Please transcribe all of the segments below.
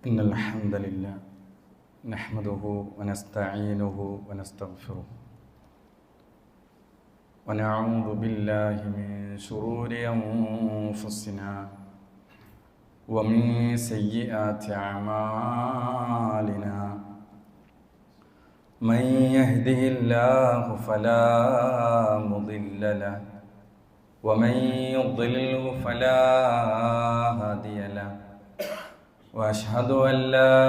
إن الحمد لله نحمده ونستعينه ونستغفره ونعوذ بالله من شرور أنفسنا ومن سيئات أعمالنا من يهده الله فلا مضل له ومن يضلل فلا هادي له وأشهد أن لا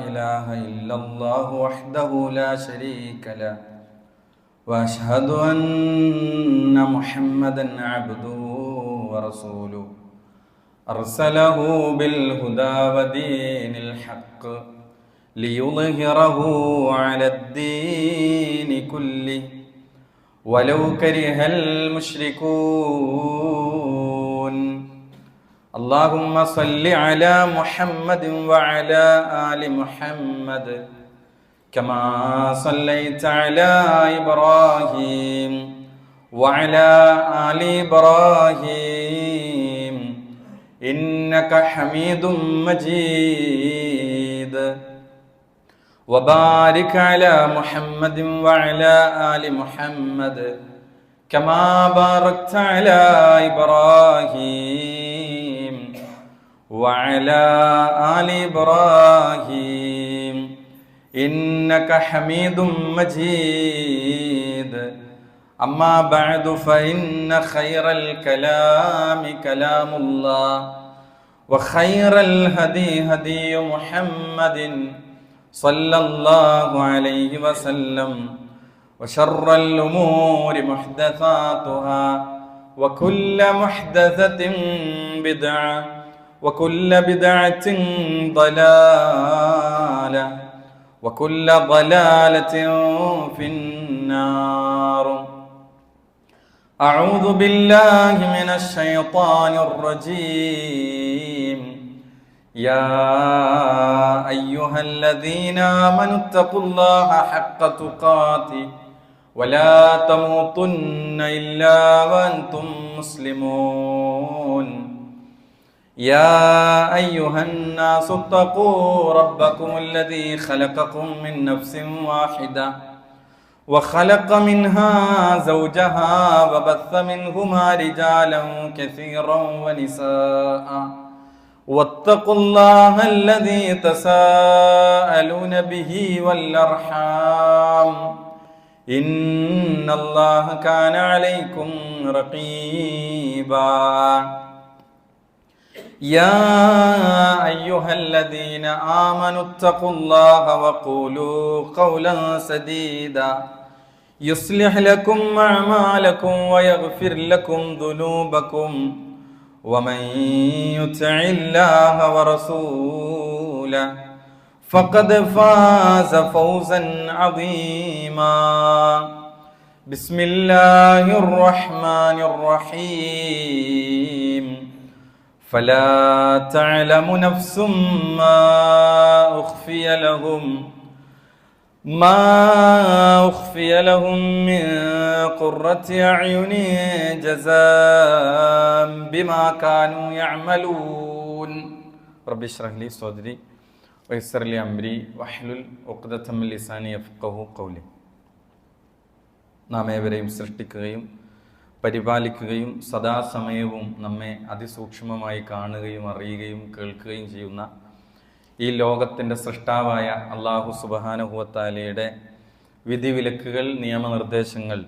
إله إلا الله وحده لا شريك له وأشهد أن محمدا عبده ورسوله أرسله بالهدى ودين الحق ليظهره على الدين كله ولو كره المشركون اللهم صل على محمد وعلى آل محمد كما صليت على إبراهيم وعلى آل إبراهيم إنك حميد مجيد وبارك على محمد وعلى آل محمد كما باركت على إبراهيم وعلى آل إبراهيم إنك حميد مجيد أما بعد فإن خير الكلام كلام الله وخير الهدي هدي محمد صلى الله عليه وسلم وشر الأمور محدثاتها وكل محدثة بدعة وكل بدعة ضلالة وكل ضلالة في النار. أعوذ بالله من الشيطان الرجيم. يا أيها الذين آمنوا اتقوا الله حق تقاته ولا تموتن إلا وأنتم مسلمون. يا أيها الناس اتقوا ربكم الذي خلقكم من نفس واحدة وخلق منها زوجها وبث منهما رجالا كثيرا ونساء واتقوا الله الذي تساءلون به والأرحام إن الله كان عليكم رقيبا. يا أيها الذين آمنوا اتقوا الله وقولوا قولا سديدا يصلح لكم أعمالكم ويغفر لكم ذنوبكم ومن يطع الله ورسوله فقد فاز فوزا عظيما. بسم الله الرحمن الرحيم. فلا تعلم نفس ما أخفي لهم من قرة أعين جزاء بما كانوا يعملون. رب اشرح لي صدري ويسر لي أمري واحلل عقدة من لساني يفقهوا قولي. നാം ഏവരെയും സൃഷ്ടിക്കുകയും പരിപാലിക്കുകയും സദാസമയവും നമ്മെ അതിസൂക്ഷ്മമായി കാണുകയും അറിയുകയും കേൾക്കുകയും ചെയ്യുന്ന ഈ ലോകത്തിൻ്റെ സൃഷ്ടാവായ അല്ലാഹു സുബ്ഹാനഹു വ തആലയുടെ വിധിവിലക്കുകൾ, നിയമനിർദ്ദേശങ്ങൾ,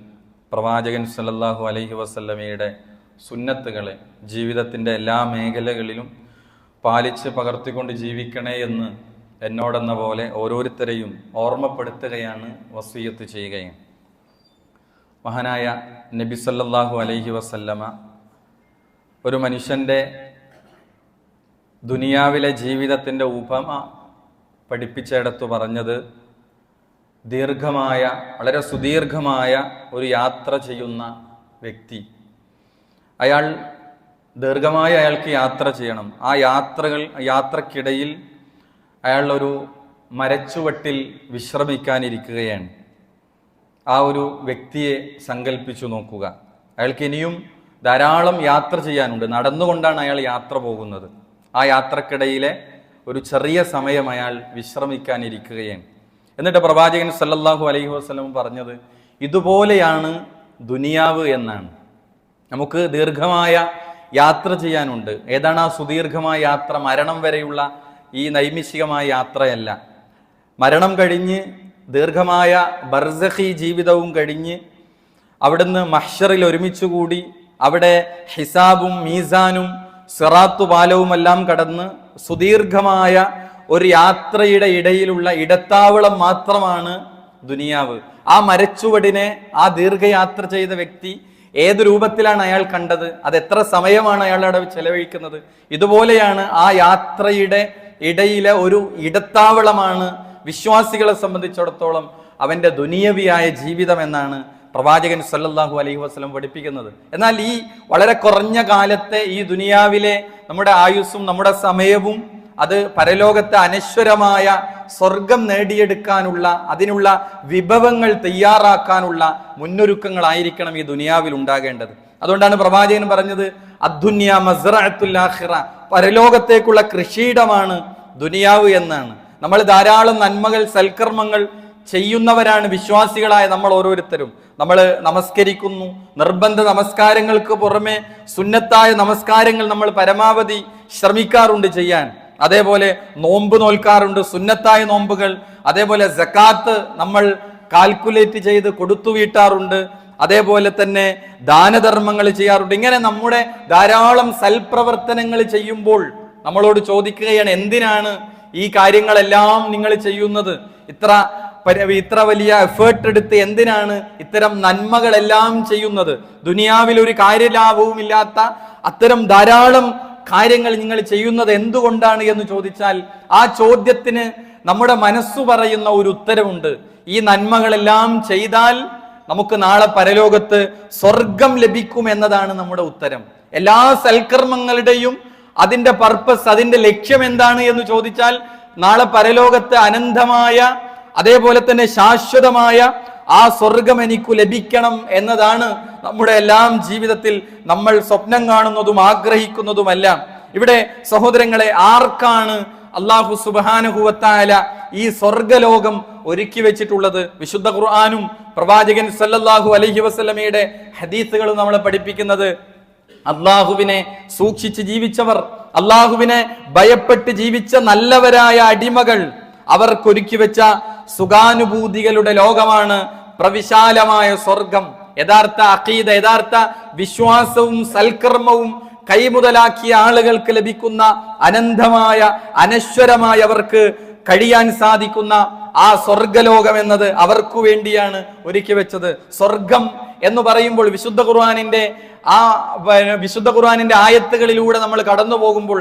പ്രവാചകൻ സല്ലല്ലാഹു അലൈഹി വസല്ലമയുടെ സുന്നത്തുകളെ ജീവിതത്തിൻ്റെ എല്ലാ മേഖലകളിലും പാലിച്ച് പകർത്തിക്കൊണ്ട് ജീവിക്കണേ എന്ന് എന്നോടെന്ന പോലെ ഓരോരുത്തരെയും ഓർമ്മപ്പെടുത്തുകയാണ്, വസിയ്യത്ത് ചെയ്യുകയാണ്. മഹാനായ നബി സല്ലല്ലാഹു അലൈഹി വസല്ലമ ഒരു മനുഷ്യൻ്റെ ദുനിയാവിലെ ജീവിതത്തിൻ്റെ ഉപമ പഠിപ്പിച്ചിടത്തു പറഞ്ഞത് വളരെ സുദീർഘമായ ഒരു യാത്ര ചെയ്യുന്ന വ്യക്തി, അയാൾക്ക് യാത്ര ചെയ്യണം. ആ യാത്രക്കിടയിൽ അയാൾ ഒരു മരച്ചുവട്ടിൽ വിശ്രമിക്കാനിരിക്കുകയാണ്. ആ ഒരു വ്യക്തിയെ സങ്കല്പിച്ചു നോക്കുക. അയാൾക്ക് ഇനിയും ധാരാളം യാത്ര ചെയ്യാനുണ്ട്. നടന്നുകൊണ്ടാണ് അയാൾ യാത്ര പോകുന്നത്. ആ യാത്രക്കിടയിലെ ഒരു ചെറിയ സമയം അയാൾ വിശ്രമിക്കാനിരിക്കുകയാണ്. എന്നിട്ട് പ്രവാചകൻ സല്ലല്ലാഹു അലൈഹി വസല്ലം പറഞ്ഞത് ഇതുപോലെയാണ് ദുനിയാവ് എന്നാണ്. നമുക്ക് ദീർഘമായ യാത്ര ചെയ്യാനുണ്ട്. ഏതാണ് ആ സുദീർഘമായ യാത്ര? മരണം വരെയുള്ള ഈ നൈമിഷികമായ യാത്രയല്ല. മരണം കഴിഞ്ഞ് ദീർഘമായ ബർസഖി ജീവിതവും കഴിഞ്ഞ് അവിടുന്ന് മഹ്ശറിൽ ഒരുമിച്ചുകൂടി അവിടെ ഹിസാബും മീസാനും സിറാത്തു പാലവുമെല്ലാം കടന്ന് സുദീർഘമായ ഒരു യാത്രയുടെ ഇടയിലുള്ള ഇടത്താവളം മാത്രമാണ് ദുനിയാവ്. ആ മരച്ചുവടിനെ ആ ദീർഘയാത്ര ചെയ്ത വ്യക്തി ഏത് രൂപത്തിലാണ് അയാൾ കണ്ടത്? അത് എത്ര സമയമാണ് അയാൾ അവിടെ ചെലവഴിക്കുന്നത്? ഇതുപോലെയാണ് ആ യാത്രയുടെ ഇടയിലെ ഒരു ഇടത്താവളമാണ് വിശ്വാസികളെ സംബന്ധിച്ചിടത്തോളം അവന്റെ ദുനിയവിയായ ജീവിതം എന്നാണ് പ്രവാചകൻ സല്ലല്ലാഹു അലൈഹി വസല്ലം പഠിപ്പിക്കുന്നത്. എന്നാൽ ഈ വളരെ കുറഞ്ഞ കാലത്തെ ഈ ദുനിയാവിലെ നമ്മുടെ ആയുസ്സും നമ്മുടെ സമയവും അത് പരലോകത്തെ അനശ്വരമായ സ്വർഗം നേടിയെടുക്കാനുള്ള, അതിനുള്ള വിഭവങ്ങൾ തയ്യാറാക്കാനുള്ള മുന്നൊരുക്കങ്ങളായിരിക്കണം ഈ ദുനിയാവിൽ ഉണ്ടാകേണ്ടത്. അതുകൊണ്ടാണ് പ്രവാചകൻ പറഞ്ഞത് അദ്ദുന്യ മസ്റഅത്തുൽ ആഖിറ, പരലോകത്തേക്കുള്ള കൃഷിയിടമാണ് ദുനിയാവ് എന്നാണ്. നമ്മൾ ധാരാളം നന്മകൾ, സൽക്കർമ്മങ്ങൾ ചെയ്യുന്നവരാണ് വിശ്വാസികളായ നമ്മൾ ഓരോരുത്തരും. നമ്മൾ നമസ്കരിക്കുന്നു, നിർബന്ധ നമസ്കാരങ്ങൾക്ക് പുറമെ സുന്നത്തായ നമസ്കാരങ്ങൾ നമ്മൾ പരമാവധി ശ്രമിക്കാറുണ്ട് ചെയ്യാൻ. അതേപോലെ നോമ്പ് നോൽക്കാറുണ്ട്, സുന്നത്തായ നോമ്പുകൾ. അതേപോലെ സക്കാത്ത് നമ്മൾ കാൽക്കുലേറ്റ് ചെയ്ത് കൊടുത്തു വീട്ടാറുണ്ട്. അതേപോലെ തന്നെ ദാനധർമ്മങ്ങൾ ചെയ്യാറുണ്ട്. ഇങ്ങനെ നമ്മുടെ ധാരാളം സൽപ്രവർത്തനങ്ങൾ ചെയ്യുമ്പോൾ നമ്മളോട് ചോദിക്കുകയാണ്, എന്തിനാണ് ഈ കാര്യങ്ങളെല്ലാം നിങ്ങൾ ചെയ്യുന്നത്? ഇത്ര വലിയ എഫേർട്ട് എടുത്ത് എന്തിനാണ് ഇത്തരം നന്മകളെല്ലാം ചെയ്യുന്നത്? ദുനിയാവിൽ ഒരു കാര്യലാഭവും ഇല്ലാത്ത അത്തരം ധാരാളം കാര്യങ്ങൾ നിങ്ങൾ ചെയ്യുന്നത് എന്തുകൊണ്ടാണ് എന്ന് ചോദിച്ചാൽ ആ ചോദ്യത്തിന് നമ്മുടെ മനസ്സു പറയുന്ന ഒരു ഉത്തരവുണ്ട്. ഈ നന്മകളെല്ലാം ചെയ്താൽ നമുക്ക് നാളെ പരലോകത്ത് സ്വർഗം ലഭിക്കും എന്നതാണ് നമ്മുടെ ഉത്തരം. എല്ലാ സൽക്കർമ്മങ്ങളുടെയും അതിന്റെ പർപ്പസ്, അതിന്റെ ലക്ഷ്യം എന്താണ് എന്ന് ചോദിച്ചാൽ നാളെ പരലോകത്ത് അനന്തമായ, അതേപോലെ തന്നെ ശാശ്വതമായ ആ സ്വർഗം എനിക്ക് ലഭിക്കണം എന്നതാണ് നമ്മുടെ എല്ലാം ജീവിതത്തിൽ നമ്മൾ സ്വപ്നം കാണുന്നതും ആഗ്രഹിക്കുന്നതുമെല്ലാം. ഇവിടെ സഹോദരങ്ങളെ, ആർക്കാണ് അല്ലാഹു സുബ്ഹാനഹു വ തആല ഈ സ്വർഗലോകം ഒരുക്കി വെച്ചിട്ടുള്ളത്? വിശുദ്ധ ഖുർആനും പ്രവാചകൻ സല്ലല്ലാഹു അലൈഹി വസല്ലമയുടെ ഹദീസുകളും നമ്മളെ പഠിപ്പിക്കുന്നത് അള്ളാഹുവിനെ സൂക്ഷിച്ച് ജീവിച്ചവർ, അള്ളാഹുവിനെ ഭയപ്പെട്ട് ജീവിച്ച നല്ലവരായ അടിമകൾ, അവർക്കൊരുക്കി വെച്ച സുഖാനുഭൂതികളുടെ ലോകമാണ് പ്രവിശാലമായ സ്വർഗം. യഥാർത്ഥ അഖീദ, യഥാർത്ഥ വിശ്വാസവും സൽക്കർമ്മവും കൈമുതലാക്കിയ ആളുകൾക്ക് ലഭിക്കുന്ന അനന്തമായ, അനശ്വരമായ, അവർക്ക് കഴിയാൻ സാധിക്കുന്ന ആ സ്വർഗലോകം എന്നത് അവർക്കു വേണ്ടിയാണ് ഒരുക്കി വെച്ചത്. സ്വർഗം എന്ന് പറയുമ്പോൾ വിശുദ്ധ ഖുർആനിന്റെ ആയത്തുകളിലൂടെ നമ്മൾ കടന്നു പോകുമ്പോൾ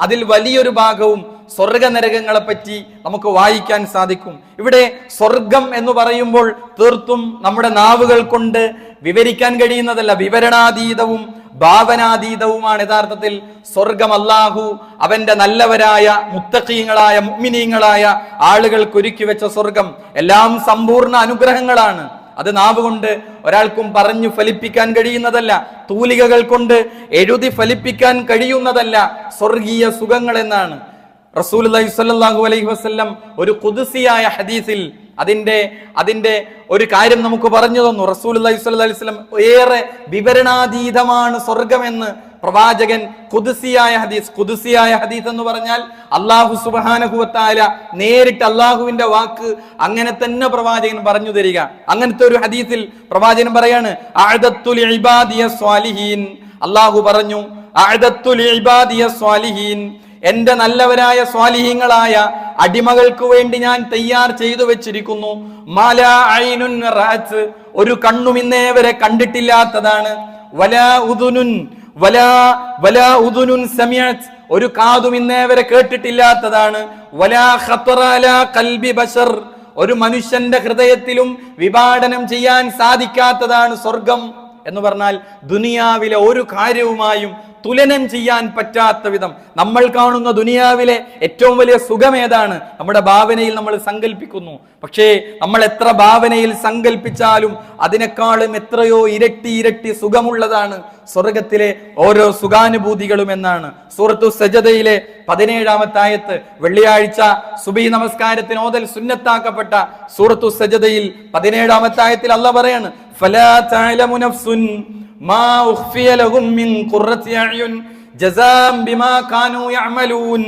അതിൽ വലിയൊരു ഭാഗവും സ്വർഗ നരകങ്ങളെ പറ്റി നമുക്ക് വായിക്കാൻ സാധിക്കും. ഇവിടെ സ്വർഗം എന്ന് പറയുമ്പോൾ തീർത്തും നമ്മുടെ നാവുകൾ കൊണ്ട് വിവരിക്കാൻ കഴിയുന്നതല്ല, വിവരണാതീതവും ഭാവനാതീതവുമാണ് യഥാർത്ഥത്തിൽ സ്വർഗം. അല്ലാഹു അവന്റെ നല്ലവരായ മുത്തഖീങ്ങളായ മുഅ്മിനീങ്ങളായ ആളുകൾക്ക് ഒരുക്കി വെച്ച സ്വർഗം എല്ലാം സമ്പൂർണ്ണ അനുഗ്രഹങ്ങളാണ്. അത് നാവ് കൊണ്ട് ഒരാൾക്കും പറഞ്ഞു ഫലിപ്പിക്കാൻ കഴിയുന്നതല്ല, തൂലികകൾ കൊണ്ട് എഴുതി ഫലിപ്പിക്കാൻ കഴിയുന്നതല്ല സ്വർഗീയ സുഖങ്ങൾ എന്നാണ് റസൂലുള്ളാഹി സ്വല്ലല്ലാഹു അലൈഹി വസല്ലം ഒരു ഖുദ്സിയായ ഹദീസിൽ അതിന്റെ ഒരു കാര്യം നമുക്ക് പറഞ്ഞു തന്നു. റസൂലുള്ളാഹി സ്വല്ലല്ലാഹു അലൈഹി വസല്ലം ഏറെ വിവരണാതീതമാണ് സ്വർഗമെന്ന് പ്രവാചകൻ ഖുദ്സിയായ ഹദീസ് എന്ന് പറഞ്ഞാൽ അല്ലാഹു സുബ്ഹാനഹു വ തആല നേരിട്ട് അല്ലാഹുവിന്റെ വാക്ക് അങ്ങനെ തന്നെ പ്രവാചകൻ പറഞ്ഞു തരിക. അങ്ങനത്തെ ഒരു ഹദീസിൽ പ്രവാചകൻ പറയാണ്, അഅദത്തു ലിഇബാദിയ സ്വാലിഹീൻ, അല്ലാഹു പറഞ്ഞു അഅദത്തു ലിഇബാദിയ സ്വാലിഹീൻ, എന്റെ നല്ലവരായ സ്വാലിഹീങ്ങളായ അടിമകൾക്ക് വേണ്ടി ഞാൻ തയ്യാർ ചെയ്തു വെച്ചിരിക്കുന്നു. മാലാ ഐനുൻ റഅത്ത്, ഒരു കണ്ണും ഇന്നേ വരെ കണ്ടിട്ടില്ലാത്തതാണ്. വലാ ഉദുനുൻ സമിഅത്, ഒരു കാതും ഇന്നേ വരെ കേട്ടിട്ടില്ലാത്തതാണ്. വലാ ഖത്തറ അലാ ഖൽബി ബശർ, ഒരു മനുഷ്യന്റെ ഹൃദയത്തിലും വിഭാടനം ചെയ്യാൻ സാധിക്കാത്തതാണ് സ്വർഗം എന്ന് പറഞ്ഞാൽ ദുനിയാവിലെ ഒരു കാര്യവുമായും തുലനം ചെയ്യാൻ പറ്റാത്ത വിധം നമ്മൾ കാണുന്ന ദുനിയാവിലെ ഏറ്റവും വലിയ സുഖം ഏതാണ്? നമ്മുടെ ഭാവനയിൽ നമ്മൾ സങ്കല്പിക്കുന്നു. പക്ഷേ നമ്മൾ എത്ര ഭാവനയിൽ സങ്കല്പിച്ചാലും അതിനേക്കാളും എത്രയോ ഇരട്ടി സുഖമുള്ളതാണ് സ്വർഗത്തിലെ ഓരോ സുഖാനുഭൂതികളും എന്നാണ് സൂറത്തു സജദയിലെ 17-ാമത്തെ ആയത്ത്. വെള്ളിയാഴ്ച സുബഹി നമസ്കാരത്തിന് ഓതൽ സുന്നത്താക്കപ്പെട്ട സൂറത്തു സജദയിൽ 17-ാമത്തെ ആയത്തിൽ അല്ലാഹ് പറയാണ്, ഫലാ തഅലമു നഫ്സുൻ മാ ഉഖ്ഫിയ ലഹും മിൻ ഖുർറത്തി അഅ്യുൻ ജസാം ബിമാ കാനൂ യഅമലൂൻ.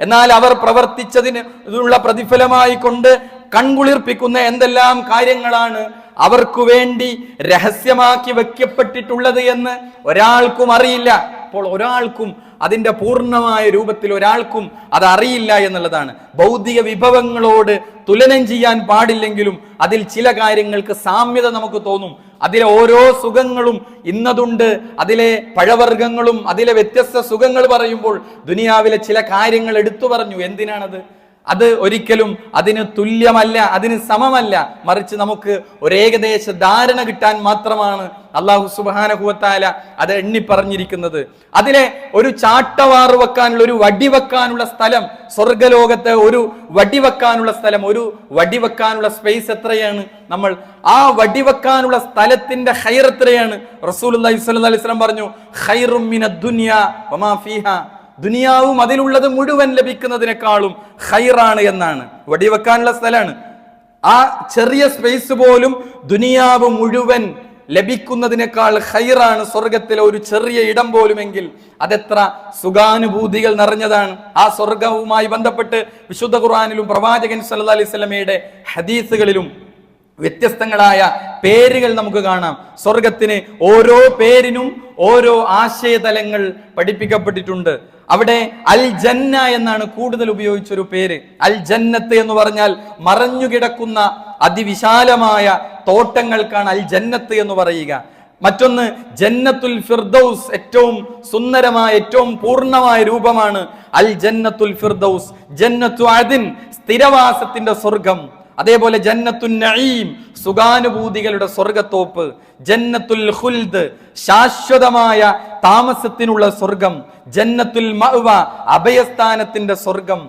എന്നാൽ അവർ പ്രവർത്തിച്ചതിനുള്ള പ്രതിഫലമായി കൊണ്ട് കൺകുളിർപ്പിക്കുന്ന എന്തെല്ലാം കാര്യങ്ങളാണ് അവർക്കു വേണ്ടി രഹസ്യമാക്കി വെക്കപ്പെട്ടിട്ടുള്ളത് എന്ന് ഒരാൾക്കും അറിയില്ല. അപ്പോൾ ഒരാൾക്കും അതിന്റെ പൂർണ്ണമായ രൂപത്തിൽ ഒരാൾക്കും അത് അറിയില്ല എന്നുള്ളതാണ്. ഭൗതിക വിഭവങ്ങളോട് തുലനം ചെയ്യാൻ പാടില്ലെങ്കിലും അതിൽ ചില കാര്യങ്ങൾക്ക് സാമ്യത നമുക്ക് തോന്നും. അതിലെ ഓരോ സുഖങ്ങളും ഇന്നതുണ്ട്, അതിലെ പഴവർഗ്ഗങ്ങളും അതിലെ വ്യത്യസ്ത സുഖങ്ങൾ പറയുമ്പോൾ ദുനിയാവിലെ ചില കാര്യങ്ങൾ എടുത്തു പറഞ്ഞു. എന്തിനാണത്? അത് ഒരിക്കലും അതിന് തുല്യമല്ല, അതിന് സമമല്ല. മറിച്ച് നമുക്ക് ഒരേകദേശ ധാരണ കിട്ടാൻ മാത്രമാണ് അല്ലാഹു സുബ്ഹാനഹു വ തആല അത് എണ്ണി പറഞ്ഞിരിക്കുന്നത്. അതിലെ ഒരു ചാട്ടവാറ് വെക്കാനുള്ള, ഒരു വടി വെക്കാനുള്ള സ്ഥലം, സ്വർഗലോകത്തെ ഒരു വടി വെക്കാനുള്ള സ്ഥലം, ഒരു വടി വെക്കാനുള്ള സ്പേസ് എത്രയാണ്? നമ്മൾ ആ വടി വെക്കാനുള്ള സ്ഥലത്തിന്റെ ഖൈർ എത്രയാണ്? റസൂലുള്ളാഹി സ്വല്ലല്ലാഹു അലൈഹി വസല്ലം പറഞ്ഞു, ഖൈറും മിനദ് ദുനിയ വമാ ഫീഹാ, ദുനിയാവും അതിലുള്ളത് മുഴുവൻ ലഭിക്കുന്നതിനേക്കാളും ഖൈറാണ് എന്നാണ്. വടിവെക്കാനുള്ള സ്ഥലമാണ്. ആ ചെറിയ സ്പേസ് പോലും ദുനിയാവ് മുഴുവൻ ലഭിക്കുന്നതിനേക്കാൾ ഖൈറാണ് സ്വർഗത്തിലെ ഒരു ചെറിയ ഇടം പോലുമെങ്കിൽ അതെത്ര സുഖാനുഭൂതികൾ നിറഞ്ഞതാണ്. ആ സ്വർഗവുമായി ബന്ധപ്പെട്ട് വിശുദ്ധ ഖുർആനിലും പ്രവാചകൻ സല്ലല്ലാഹു അലൈഹി വസല്ലമയുടെ ഹദീസുകളിലും വ്യത്യസ്തങ്ങളായ പേരുകൾ നമുക്ക് കാണാം. സ്വർഗത്തിന് ഓരോ പേരിനും ഓരോ ആശയതലങ്ങൾ പഠിപ്പിക്കപ്പെട്ടിട്ടുണ്ട്. അവിടെ അൽ ജന്ന എന്നാണ് കൂടുതൽ ഉപയോഗിച്ചൊരു പേര്. അൽ ജന്നത്ത് എന്ന് പറഞ്ഞാൽ മറഞ്ഞുകിടക്കുന്ന അതിവിശാലമായ തോട്ടങ്ങൾക്കാണ് അൽ ജന്നത്ത് എന്ന് പറയുക. മറ്റൊന്ന് ജന്നത്തുൽ ഫിർദൗസ്, ഏറ്റവും സുന്ദരമായ ഏറ്റവും പൂർണ്ണമായ രൂപമാണ് അൽ ജന്നത്തുൽ ഫിർദൗസ്. ജന്നത്തു അദിൻ, സ്ഥിരവാസത്തിന്റെ സ്വർഗം. അതേപോലെ ജന്നത്തുൻ നഈം, സുഖാനുഭൂതികളുടെ സ്വർഗത്തോപ്പ്. ജന്നത്തുൽ ഖുൽദ്, ശാശ്വതമായ താമസത്തിനുള്ള സ്വർഗം. ജന്നത്തുൽ മഅ്വ, അഭയസ്ഥാനത്തിന്റെ സ്വർഗം.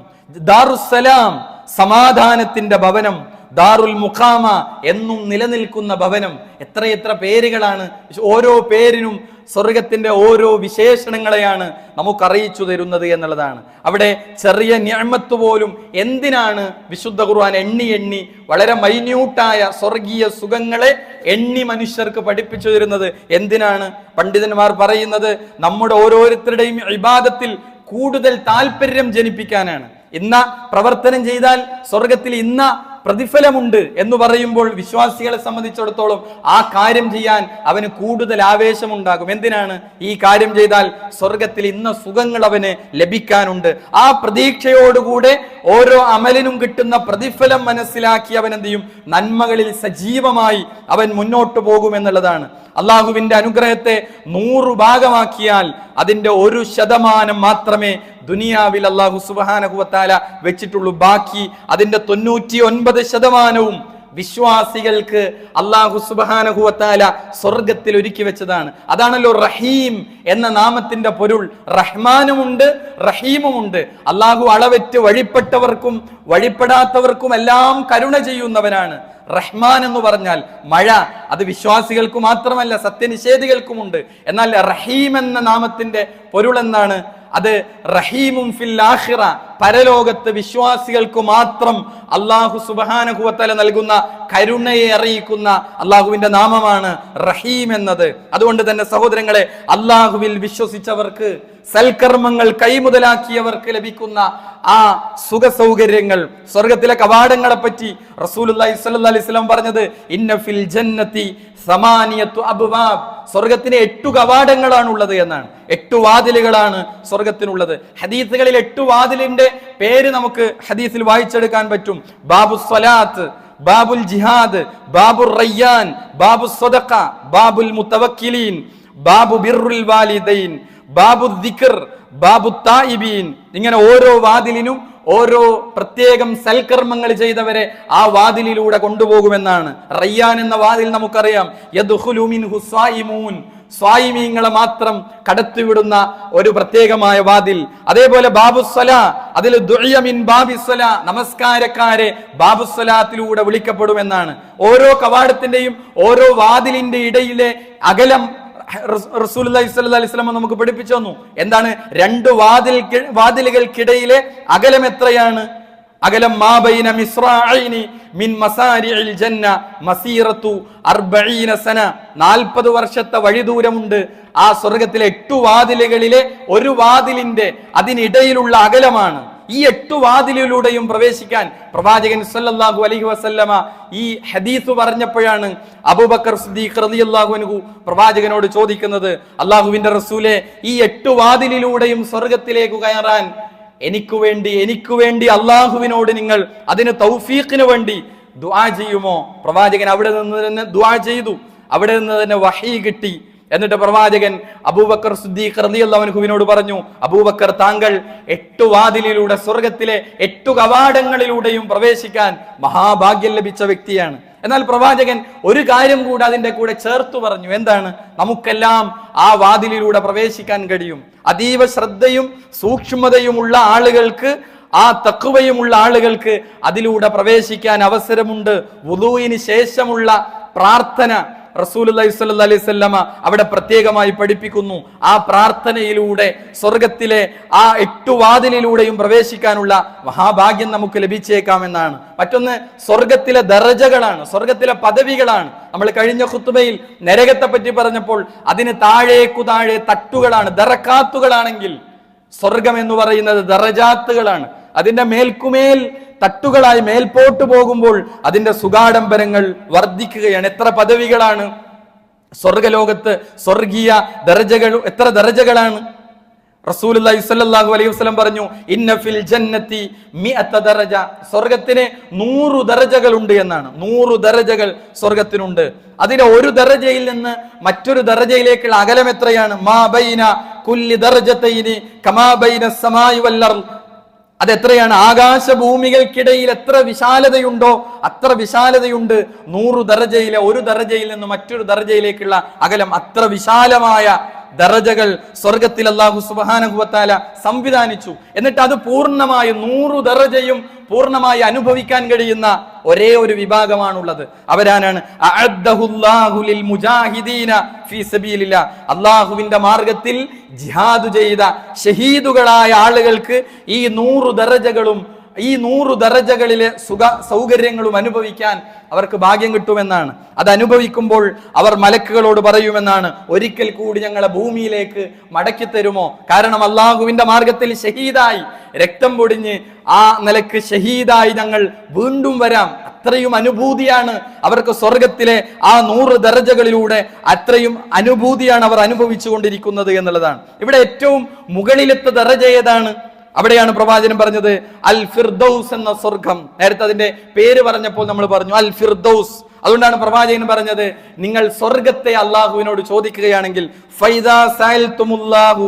ദാറുസ്സലാം, സമാധാനത്തിന്റെ ഭവനം. ദാറുൽ മുഖാമ, എന്നും നിലനിൽക്കുന്ന ഭവനം. എത്രയെത്ര പേരുകളാണ്! ഓരോ പേരിനും സ്വർഗത്തിന്റെ ഓരോ വിശേഷണങ്ങളെയാണ് നമുക്ക് അറിയിച്ചു തരുന്നത് എന്നുള്ളതാണ്. അവിടെ ചെറിയ നിഅമത്ത് പോലും എന്തിനാണ് വിശുദ്ധ ഖുർആൻ എണ്ണി വളരെ മൈന്യൂട്ടായ സ്വർഗീയ സുഖങ്ങളെ എണ്ണി മനുഷ്യർക്ക് പഠിപ്പിച്ചു തരുന്നത് എന്തിനാണ്? പണ്ഡിതന്മാർ പറയുന്നത് നമ്മുടെ ഓരോരുത്തരുടെയും ഇബാദത്തിൽ കൂടുതൽ താല്പര്യം ജനിപ്പിക്കാനാണ്. ഇന്ന പ്രവർത്തനം ചെയ്താൽ സ്വർഗത്തിൽ ഇന്ന പ്രതിഫലമുണ്ട് എന്ന് പറയുമ്പോൾ വിശ്വാസികളെ സംബന്ധിച്ചിടത്തോളം ആ കാര്യം ചെയ്യാൻ അവന് കൂടുതൽ ആവേശമുണ്ടാകും. എന്തിനാണ്? ഈ കാര്യം ചെയ്താൽ സ്വർഗത്തിൽ ഇന്ന സുഖങ്ങൾ അവന് ലഭിക്കാനുണ്ട്. ആ പ്രതീക്ഷയോടുകൂടെ ഓരോ അമലിനും കിട്ടുന്ന പ്രതിഫലം മനസ്സിലാക്കി അവൻ എന്ത് ചെയ്യും? നന്മകളിൽ സജീവമായി അവൻ മുന്നോട്ട് പോകുമെന്നുള്ളതാണ്. അള്ളാഹുവിന്റെ അനുഗ്രഹത്തെ 100 ഭാഗമാക്കിയാൽ അതിന്റെ 1% മാത്രമേ ദുനിയാവിൽ അല്ലാഹു സുബ്ഹാനഹു വ തആല വെച്ചിട്ടുള്ളൂ. ബാക്കി അതിന്റെ 99% വിശ്വാസികൾക്ക് അല്ലാഹു സുബ്ഹാനഹു വ തആല സ്വർഗത്തിൽ ഒരുക്കി വെച്ചതാണ്. അതാണല്ലോ റഹീം എന്ന നാമത്തിന്റെ പൊരുൾ. റഹ്മാനുമുണ്ട്, റഹീമുമുണ്ട്. അല്ലാഹു അളവറ്റ് വഴിപ്പെട്ടവർക്കും വഴിപ്പെടാത്തവർക്കും എല്ലാം കരുണ ചെയ്യുന്നവനാണ്. റഹ്മാൻ എന്ന് പറഞ്ഞാൽ മഴ, അത് വിശ്വാസികൾക്ക് മാത്രമല്ല സത്യനിഷേധികൾക്കുമുണ്ട്. എന്നാൽ റഹീം എന്ന നാമത്തിന്റെ പൊരുൾ എന്താണ്? അത് റഹീമും ഫിൽ ആഖിറ, പരലോകത്ത് വിശ്വാസികൾക്ക് മാത്രം അല്ലാഹു സുബ്ഹാനഹു വ തആല നൽകുന്ന കരുണയെ അറിയിക്കുന്ന അല്ലാഹുവിന്റെ നാമമാണ് റഹീം എന്നത്. അതുകൊണ്ട് തന്നെ സഹോദരങ്ങളെ, അല്ലാഹുവിൽ വിശ്വസിച്ചവർക്ക്, സൽക്കർമ്മങ്ങൾ കൈമുതലാക്കിയവർക്ക് ലഭിക്കുന്ന ആ സുഖ സൗകര്യങ്ങൾ, സ്വർഗത്തിലെ കവാടങ്ങളെ പറ്റി റസൂലുള്ളാഹി സ്വല്ലല്ലാഹു അലൈഹി വസല്ലം പറഞ്ഞത്, ഇന്ന ഫിൽ ജന്നതി സമാനിയത്തു അബ്വാബ്, സ്വർഗത്തിന് 8 കവാടങ്ങളാണ് ഉള്ളത് എന്നാണ്. 8 വാതിലുകളാണ് സ്വർഗത്തിനുള്ളത്. ഹദീസുകളിൽ 8 വാതിലിന്റെ പേര് നമുക്ക് ഹദീസിൽ വായിച്ചെടുക്കാൻ പറ്റും. ബാബു സ്വലാത്ത്, ബാബുൽ ജിഹാദ്, ബാബുർ റയ്യാൻ, ബാബു സ്വദഖ, ബാബുൽ മുതവക്കിലീൻ, ബാബു ബിർറുൽ വാലിദൈൻ, ബാബു ദിക്ർ, ബാബു തായിബീൻ, ഇങ്ങനെ ഓരോ വാതിലിനും ഓരോ പ്രത്യേകം സൽക്കർമ്മങ്ങൾ ചെയ്തവരെ ആ വാതിലിലൂടെ കൊണ്ടുപോകുമെന്നാണ്. റയ്യാൻ എന്ന വാതിൽ നമുക്കറിയാം, യദ്ഖുലു മിൻഹു സ്വായിമൂൻ, സ്വായിമീങ്ങളെ മാത്രം കടത്തിവിടുന്ന ഒരു പ്രത്യേകമായ വാതിൽ. അതേപോലെ ബാബുസ്വലാ, അതിൽ ദുഇയ മിൻ ബാബിസ്വലാ, നമസ്കാരക്കാരെ ബാബുസ്വലാത്തിലൂടെ വിളിക്കപ്പെടുമെന്നാണ്. ഓരോ കവാടത്തിന്റെയും ഓരോ വാതിലിന്റെ ഇടയിലെ അകലം റസൂലുള്ളാഹി സ്വല്ലല്ലാഹി അലൈഹി വസല്ലം നമുക്ക് പഠിപ്പിച്ചു തന്നു. എന്താണ്? രണ്ട് വാതിലുകൾക്കിടയിലെ അകലം എത്രയാണ്? അകലം മാബൈന മിസ്റാഇനി മിൻ മസാരിഇൽ ജന്ന മസീറത്തു 40 സന, 40 വർഷത്തെ വഴിദൂരമുണ്ട്. ആ സ്വർഗത്തിലെ 8 വാതിലുകളിലെ ഒരു വാതിലിന്റെ അതിനിടയിലുള്ള അകലമാണ്. ഈ 8 വാതിലിലൂടെയും പ്രവേശിക്കാൻ പ്രവാചകൻ സല്ലല്ലാഹു അലൈഹി വസല്ലമ ഈ ഹദീസ് പറഞ്ഞപ്പോഴാണ് അബൂബക്കർ സിദ്ദീഖ് റളിയല്ലാഹു അൻഹു പ്രവാചകനോട് ചോദിക്കുന്നത്, അല്ലാഹുവിന്റെ റസൂലേ, ഈ 8 വാതിലിലൂടെയും സ്വർഗത്തിലേക്ക് കയറാൻ എനിക്ക് വേണ്ടി അള്ളാഹുവിനോട് നിങ്ങൾ അതിന് തൗഫീഖിന് വേണ്ടി ദുആ ചെയ്യുമോ? പ്രവാചകൻ അവിടെ നിന്ന് തന്നെ ദുആ ചെയ്തു. അവിടെ നിന്ന് തന്നെ വഹീ കിട്ടി. എന്നിട്ട് പ്രവാചകൻ അബൂബക്കർ സിദ്ദീഖ് റളിയല്ലാഹു അൻഹുവിനോട് പറഞ്ഞു, അബൂബക്കർ, താങ്കൾ 8 വാതിലിലൂടെ സ്വർഗത്തിലെ 8 കവാടങ്ങളിലൂടെയും പ്രവേശിക്കാൻ മഹാഭാഗ്യം ലഭിച്ച വ്യക്തിയാണ്. എന്നാൽ പ്രവാചകൻ ഒരു കാര്യം കൂടെ അതിന്റെ കൂടെ ചേർത്തു പറഞ്ഞു. എന്താണ്? നമുക്കെല്ലാം ആ വാതിലിലൂടെ പ്രവേശിക്കാൻ കഴിയും. അതീവ ശ്രദ്ധയും സൂക്ഷ്മതയുമുള്ള ആളുകൾക്ക്, ആ തഖ്വയുമുള്ള ആളുകൾക്ക് അതിലൂടെ പ്രവേശിക്കാൻ അവസരമുണ്ട്. വുളൂഇന് ശേഷമുള്ള പ്രാർത്ഥന റസൂലുള്ളാഹി സ്വല്ലല്ലാഹി അലൈഹി വസല്ലമ അവിടെ പ്രത്യേകമായി പഠിപ്പിക്കുന്നു. ആ പ്രാർത്ഥനയിലൂടെ സ്വർഗത്തിലെ ആ 8 വാതിലിലൂടെയും പ്രവേശിക്കാനുള്ള മഹാഭാഗ്യം നമുക്ക് ലഭിച്ചേക്കാമെന്നാണ്. മറ്റൊന്ന് സ്വർഗത്തിലെ ദറജകളാണ്, സ്വർഗത്തിലെ പദവികളാണ്. നമ്മൾ കഴിഞ്ഞ ഖുത്ബയിൽ നരകത്തെ പറ്റി പറഞ്ഞപ്പോൾ അതിന് താഴേക്കു താഴെ തട്ടുകളാണ്, ദറക്കാത്തുകളാണെങ്കിൽ സ്വർഗം എന്ന് പറയുന്നത് ദറജാത്തുകളാണ്. അതിന്റെ മേൽക്കുമേൽ തട്ടുകളായി മേൽപോട്ട് പോകുമ്പോൾ അതിന്റെ സുഗാഡംബരങ്ങൾ വർദ്ധിക്കുകയാണ്. എത്ര പദവികളാണ് സ്വർഗലോകത്ത്, സ്വർഗീയ ദറജകൾ, എത്ര ദറജകളാണ്. റസൂലുള്ളാഹി സ്വല്ലല്ലാഹു അലൈഹി വസല്ലം പറഞ്ഞു, ഇന്ന ഫിൽ ജന്നതി 100 ദറജ, സ്വർഗത്തിന് 100 ദറജകളുണ്ട് എന്നാണ്. 100 ദറജകൾ സ്വർഗത്തിനുണ്ട്. അതിലെ ഒരു ദറജയിൽ നിന്ന് മറ്റൊരു ദറജയിലേക്കുള്ള അകലം എത്രയാണ്? മാ ബൈന കുല്ലി ദറജതൈനി കമാ ബൈന സമായി വൽ അർള്, അതെത്രയാണ്? ആകാശഭൂമികൾക്കിടയിൽ എത്ര വിശാലതയുണ്ടോ അത്ര വിശാലതയുണ്ട് 100 ദറജയിലെ ഒരു ദറജയിൽ നിന്ന് മറ്റൊരു ദറജയിലേക്കുള്ള അകലം. അത്ര വിശാലമായ ദറജകൾ സ്വർഗത്തിൽ അല്ലാഹു സുബ്ഹാനഹു വ തആല സംവിധാനിച്ചു. എന്നിട്ട് അത് പൂർണ്ണമായി 100 ദറജയും പൂർണ്ണമായി അനുഭവിക്കാൻ കഴിയുന്ന ഒരേ ഒരു വിഭാഗമാണുള്ളത്. അവരാണ് അഅദ്ദഹുല്ലാഹു ലിൽ മുജാഹിദീന ഫീ സബീലില്ലാഹ്, അല്ലാഹുവിന്റെ മാർഗത്തിൽ ജിഹാദ് ചെയ്ത ഷഹീദുകളായ ആളുകൾക്ക് ഈ 100 ദറജകളും ഈ 100 ദറജകളിലെ സൗകര്യങ്ങളും അനുഭവിക്കാൻ അവർക്ക് ഭാഗ്യം കിട്ടുമെന്നാണ്. അത് അനുഭവിക്കുമ്പോൾ അവർ മലക്കുകളോട് പറയുമെന്നാണ്, ഒരിക്കൽ കൂടി ഞങ്ങളെ ഭൂമിയിലേക്ക് മടക്കി തരുമോ? കാരണം അള്ളാഹുവിന്റെ മാർഗത്തിൽ ഷഹീദായി രക്തം പൊടിഞ്ഞ് ആ നിലക്ക് ഷഹീദായി ഞങ്ങൾ വീണ്ടും വരാം. അത്രയും അനുഭൂതിയാണ് അവർക്ക് സ്വർഗത്തിലെ ആ 100 ദറജകളിലൂടെ അത്രയും അനുഭൂതിയാണ് അവർ അനുഭവിച്ചു കൊണ്ടിരിക്കുന്നത് എന്നുള്ളതാണ്. ഇവിടെ ഏറ്റവും മുകളിലത്തെ ദറജ ഏതാണ്? അവിടെയാണ് പ്രവാചകൻ പറഞ്ഞത് അൽ ഫിർദൗസ് എന്ന സ്വർഗം. നേരത്തെ അതിന്റെ പേര് പറഞ്ഞപ്പോൾ നമ്മൾ പറഞ്ഞു അൽ ഫിർദൗസ്. അതുകൊണ്ടാണ് പ്രവാചകൻ പറഞ്ഞത്, നിങ്ങൾ സ്വർഗത്തെ അള്ളാഹുവിനോട് ചോദിക്കുകയാണെങ്കിൽ ഫൈദാ സഅൽതുമുല്ലാഹു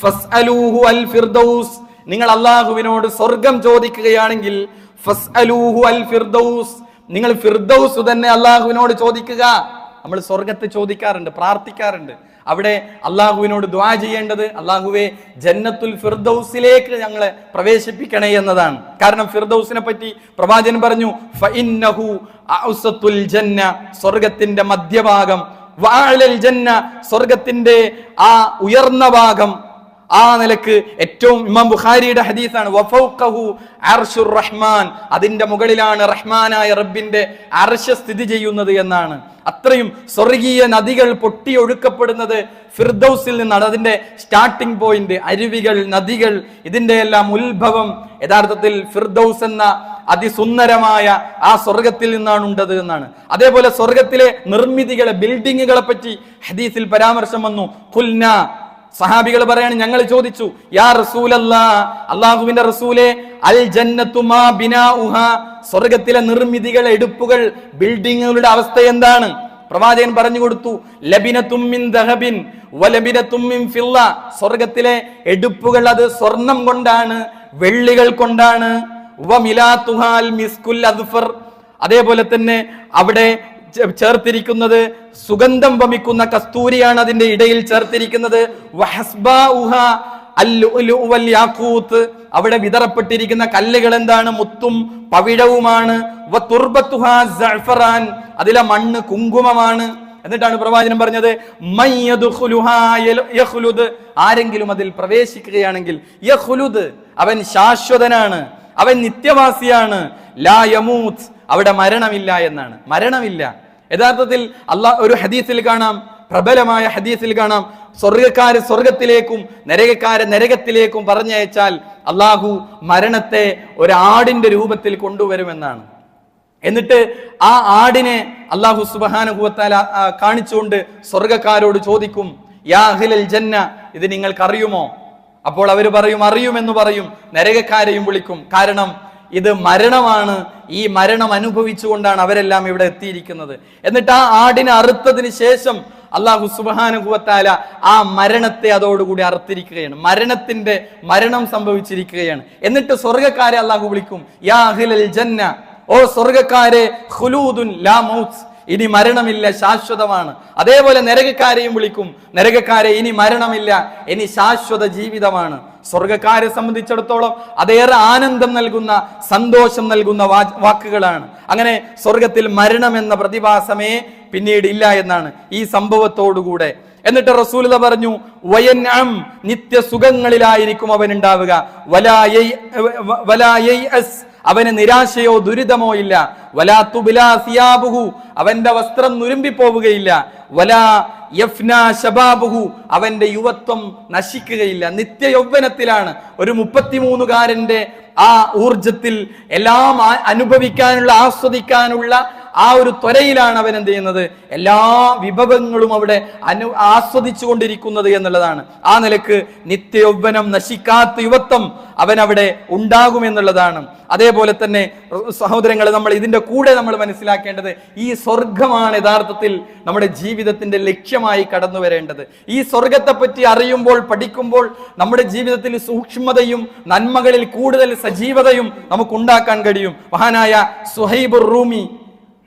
ഫസ്അലൂഹു അൽ ഫിർദൗസ്, നിങ്ങൾ അള്ളാഹുവിനോട് സ്വർഗം ചോദിക്കുകയാണെങ്കിൽ ഫസ്അലൂഹു അൽ ഫിർദൗസ്, നിങ്ങൾ ഫിർദൗസ് തന്നെ അള്ളാഹുവിനോട് ചോദിക്കുക. നമ്മൾ സ്വർഗത്തെ ചോദിക്കാറുണ്ട്, പ്രാർത്ഥിക്കാറുണ്ട്. അവിടെ അള്ളാഹുവിനോട് ദുആ ചെയ്യേണ്ടത്, അള്ളാഹുവേ ജന്നത്തുൽ ഫിർദൗസിലേക്ക് ഞങ്ങളെ പ്രവേശിപ്പിക്കണേ എന്നതാണ്. കാരണം ഫിർദൗസിനെ പറ്റി പ്രവാചകൻ പറഞ്ഞു, ഫഇന്നഹു ഔസത്തുൽ ജന്ന, സ്വർഗത്തിന്റെ മധ്യഭാഗം, വഅലൽ ജന്ന, സ്വർഗത്തിന്റെ ആ ഉയർന്ന ഭാഗം, ആ നിലക്ക് ഏറ്റവും ഇമാം ബുഖാരിയുടെ ഹദീസാണ്, വഫൗഖഹു അർശുർ റഹ്മാൻ, അതിന്റെ മുകളിലാണ് റഹ്മാനായ റബ്ബിന്റെ അർശ് സ്ഥിതി ചെയ്യുന്നത് എന്നാണ്. അത്രയും സ്വർഗീയ നദികൾ പൊട്ടിയൊഴുക്കപ്പെടുന്നത് ഫിർദൗസിൽ നിന്നാണ്. അതിന്റെ സ്റ്റാർട്ടിംഗ് പോയിന്റ്, അരുവികൾ, നദികൾ, ഇതിന്റെ എല്ലാം ഉത്ഭവം യഥാർത്ഥത്തിൽ ഫിർദൗസ് എന്ന അതിസുന്ദരമായ ആ സ്വർഗത്തിൽ നിന്നാണ് ഉണ്ടത് എന്നാണ്. അതേപോലെ സ്വർഗത്തിലെ നിർമ്മിതികളെ, ബിൽഡിങ്ങുകളെ പറ്റി ഹദീസിൽ പരാമർശം വന്നു. ഖുൽന, സഹാബികൾ പറയാണ്, ഞങ്ങൾ ചോദിച്ചു, യാ റസൂലല്ലാഹ്, അല്ലാഹുവിന്റെ റസൂലേ, അൽ ജന്നത്തു മാ ബിനാഉഹാ, സ്വർഗത്തിലെ നിർമ്മിതികൾ, എടുപ്പുകൾ, ബിൽഡിങ്ങുകളുടെ അവസ്ഥ എന്താണ്? പ്രവാചകൻ പറഞ്ഞു കൊടുത്തു, ലബിനതും മിൻ ദഹബിൻ വലബിനതും മിൻ ഫില്ല, സ്വർഗ്ഗത്തിലെ എടുപ്പുകൾ അത് സ്വർണം കൊണ്ടാണ്, വെള്ളികൾ കൊണ്ടാണ്. വമിലാതുഹാൽ മിസ്കുൽ അദ്ഫർ, അതേപോലെ തന്നെ അവിടെ ചേർത്തിരിക്കുന്നത് സുഗന്ധം വമിക്കുന്ന കസ്തൂരിയാണ് അതിന്റെ ഇടയിൽ ചേർത്തിരിക്കുന്നത്. വഹസ്ബാഉഹാ അൽ-ലുഅ്ലു വൽ യാഖൂത്ത്, അവിടെ വിതറപ്പെട്ടിരിക്കുന്ന കല്ലുകൾ എന്താണ്? മുത്തും പവിഴവുമാണ്. വതുർബത്തുഹാ സഅഫറാൻ, അതിലെ മണ്ണ് കുങ്കുമമാണ്. എന്നിട്ടാണ് പ്രവാചകൻ പറഞ്ഞത്, മയ്യദ്ഖുലുഹാ യഖ്ലുദ്, ആരെങ്കിലും അതിൽ പ്രവേശിക്കുകയാണെങ്കിൽ യഖ്ലുദ്, അവൻ ശാശ്വതനാണ്, അവൻ നിത്യവാസിയാണ്. ലാ യമൂത്ത്, അവിടെ മരണമില്ല എന്നാണ്. മരണമില്ല. യഥാർത്ഥത്തിൽ അല്ലാഹ് ഒരു ഹദീസിൽ കാണാം, പ്രബലമായ ഹദീസിൽ കാണാം, സ്വർഗക്കാര് സ്വർഗത്തിലേക്കും നരകക്കാര് നരകത്തിലേക്കും പറഞ്ഞയച്ചാൽ അള്ളാഹു മരണത്തെ ഒരു ആടിന്റെ രൂപത്തിൽ കൊണ്ടുവരുമെന്നാണ്. എന്നിട്ട് ആ ആടിനെ അള്ളാഹു സുബ്ഹാനഹു വ തആല കാണിച്ചുകൊണ്ട് സ്വർഗക്കാരോട് ചോദിക്കും, യാ അഹ്ലൽ ജന്ന, ഇത് നിങ്ങൾക്കറിയുമോ? അപ്പോൾ അവർ പറയും അറിയുമെന്ന് പറയും. നരകക്കാരെയും വിളിക്കും. കാരണം ഇത് മരണമാണ്. ഈ മരണം അനുഭവിച്ചുകൊണ്ടാണ് അവരെല്ലാം ഇവിടെ എത്തിയിരിക്കുന്നത്. എന്നിട്ട് ആ ആടിനെ അറുത്തതിന് ശേഷം അല്ലാഹു സുബ്ഹാനഹു വ തആല ആ മരണത്തെ അതോടുകൂടി അറുത്തിരിക്കുകയാണ്. മരണം സംഭവിച്ചിരിക്കുകയാണ്. എന്നിട്ട് സ്വർഗക്കാരെ അല്ലാഹു വിളിക്കും, യാ അഹ്ലൽ ജന്ന, ഓ സ്വർഗക്കാരെ, ഖുലൂദുൻ ലാ മൗത്ത്, ഇനി മരണമില്ല, ശാശ്വതമാണ്. അതേപോലെ നരകക്കാരെയും വിളിക്കും, നരകക്കാരെ, ഇനി മരണമില്ല, ഇനി ശാശ്വത ജീവിതമാണ്. സ്വർഗക്കാരെ സംബന്ധിച്ചിടത്തോളം അതേറെ ആനന്ദം നൽകുന്ന, സന്തോഷം നൽകുന്ന വാക്കുകളാണ്. അങ്ങനെ സ്വർഗത്തിൽ മരണം എന്ന പ്രതിഭാസമേ പിന്നീട് ഇല്ല എന്നാണ് ഈ സംഭവത്തോടുകൂടെ. എന്നിട്ട് റസൂലുള്ളാഹി പറഞ്ഞു, വയൻഅം, നിത്യ സുഖങ്ങളിലായിരിക്കും അവൻ ഉണ്ടാവുക. വലാ യൈഅസ്, അവന് നിരാശയോ ദുരിതമോ ഇല്ല. വലാ തുബ്ലാ സിയാബുഹു, അവന്റെ വസ്ത്രം നുരുമ്പിപ്പോവുകയില്ല. വലാ യഫ്നാ ശബാബുഹു, അവന്റെ യുവത്വം നശിക്കുകയില്ല. നിത്യ യൗവനത്തിലാണ്. ഒരു 33കാരന്റെ ആ ഊർജത്തിൽ എല്ലാം അനുഭവിക്കാനുള്ള, ആസ്വദിക്കാനുള്ള ആ ഒരു ത്വരയിലാണ് അവൻ എന്ത് ചെയ്യുന്നത്, എല്ലാ വിഭവങ്ങളും അവിടെ ആസ്വദിച്ചു കൊണ്ടിരിക്കുന്നത് എന്നുള്ളതാണ്. ആ നിലക്ക് നിത്യയൗവനം, നശിക്കാത്ത യുവത്വം അവൻ അവിടെ ഉണ്ടാകുമെന്നുള്ളതാണ്. അതേപോലെ തന്നെ സഹോദരങ്ങൾ, നമ്മൾ ഇതിന്റെ കൂടെ നമ്മൾ മനസ്സിലാക്കേണ്ടത്, ഈ സ്വർഗമാണ് യഥാർത്ഥത്തിൽ നമ്മുടെ ജീവിതത്തിന്റെ ലക്ഷ്യമായി കടന്നു വരേണ്ടത്. ഈ സ്വർഗത്തെ പറ്റി അറിയുമ്പോൾ, പഠിക്കുമ്പോൾ നമ്മുടെ ജീവിതത്തിൽ സൂക്ഷ്മതയും നന്മകളിൽ കൂടുതൽ സജീവതയും നമുക്ക് ഉണ്ടാക്കാൻ കഴിയും. മഹാനായ സുഹൈബുർ റൂമി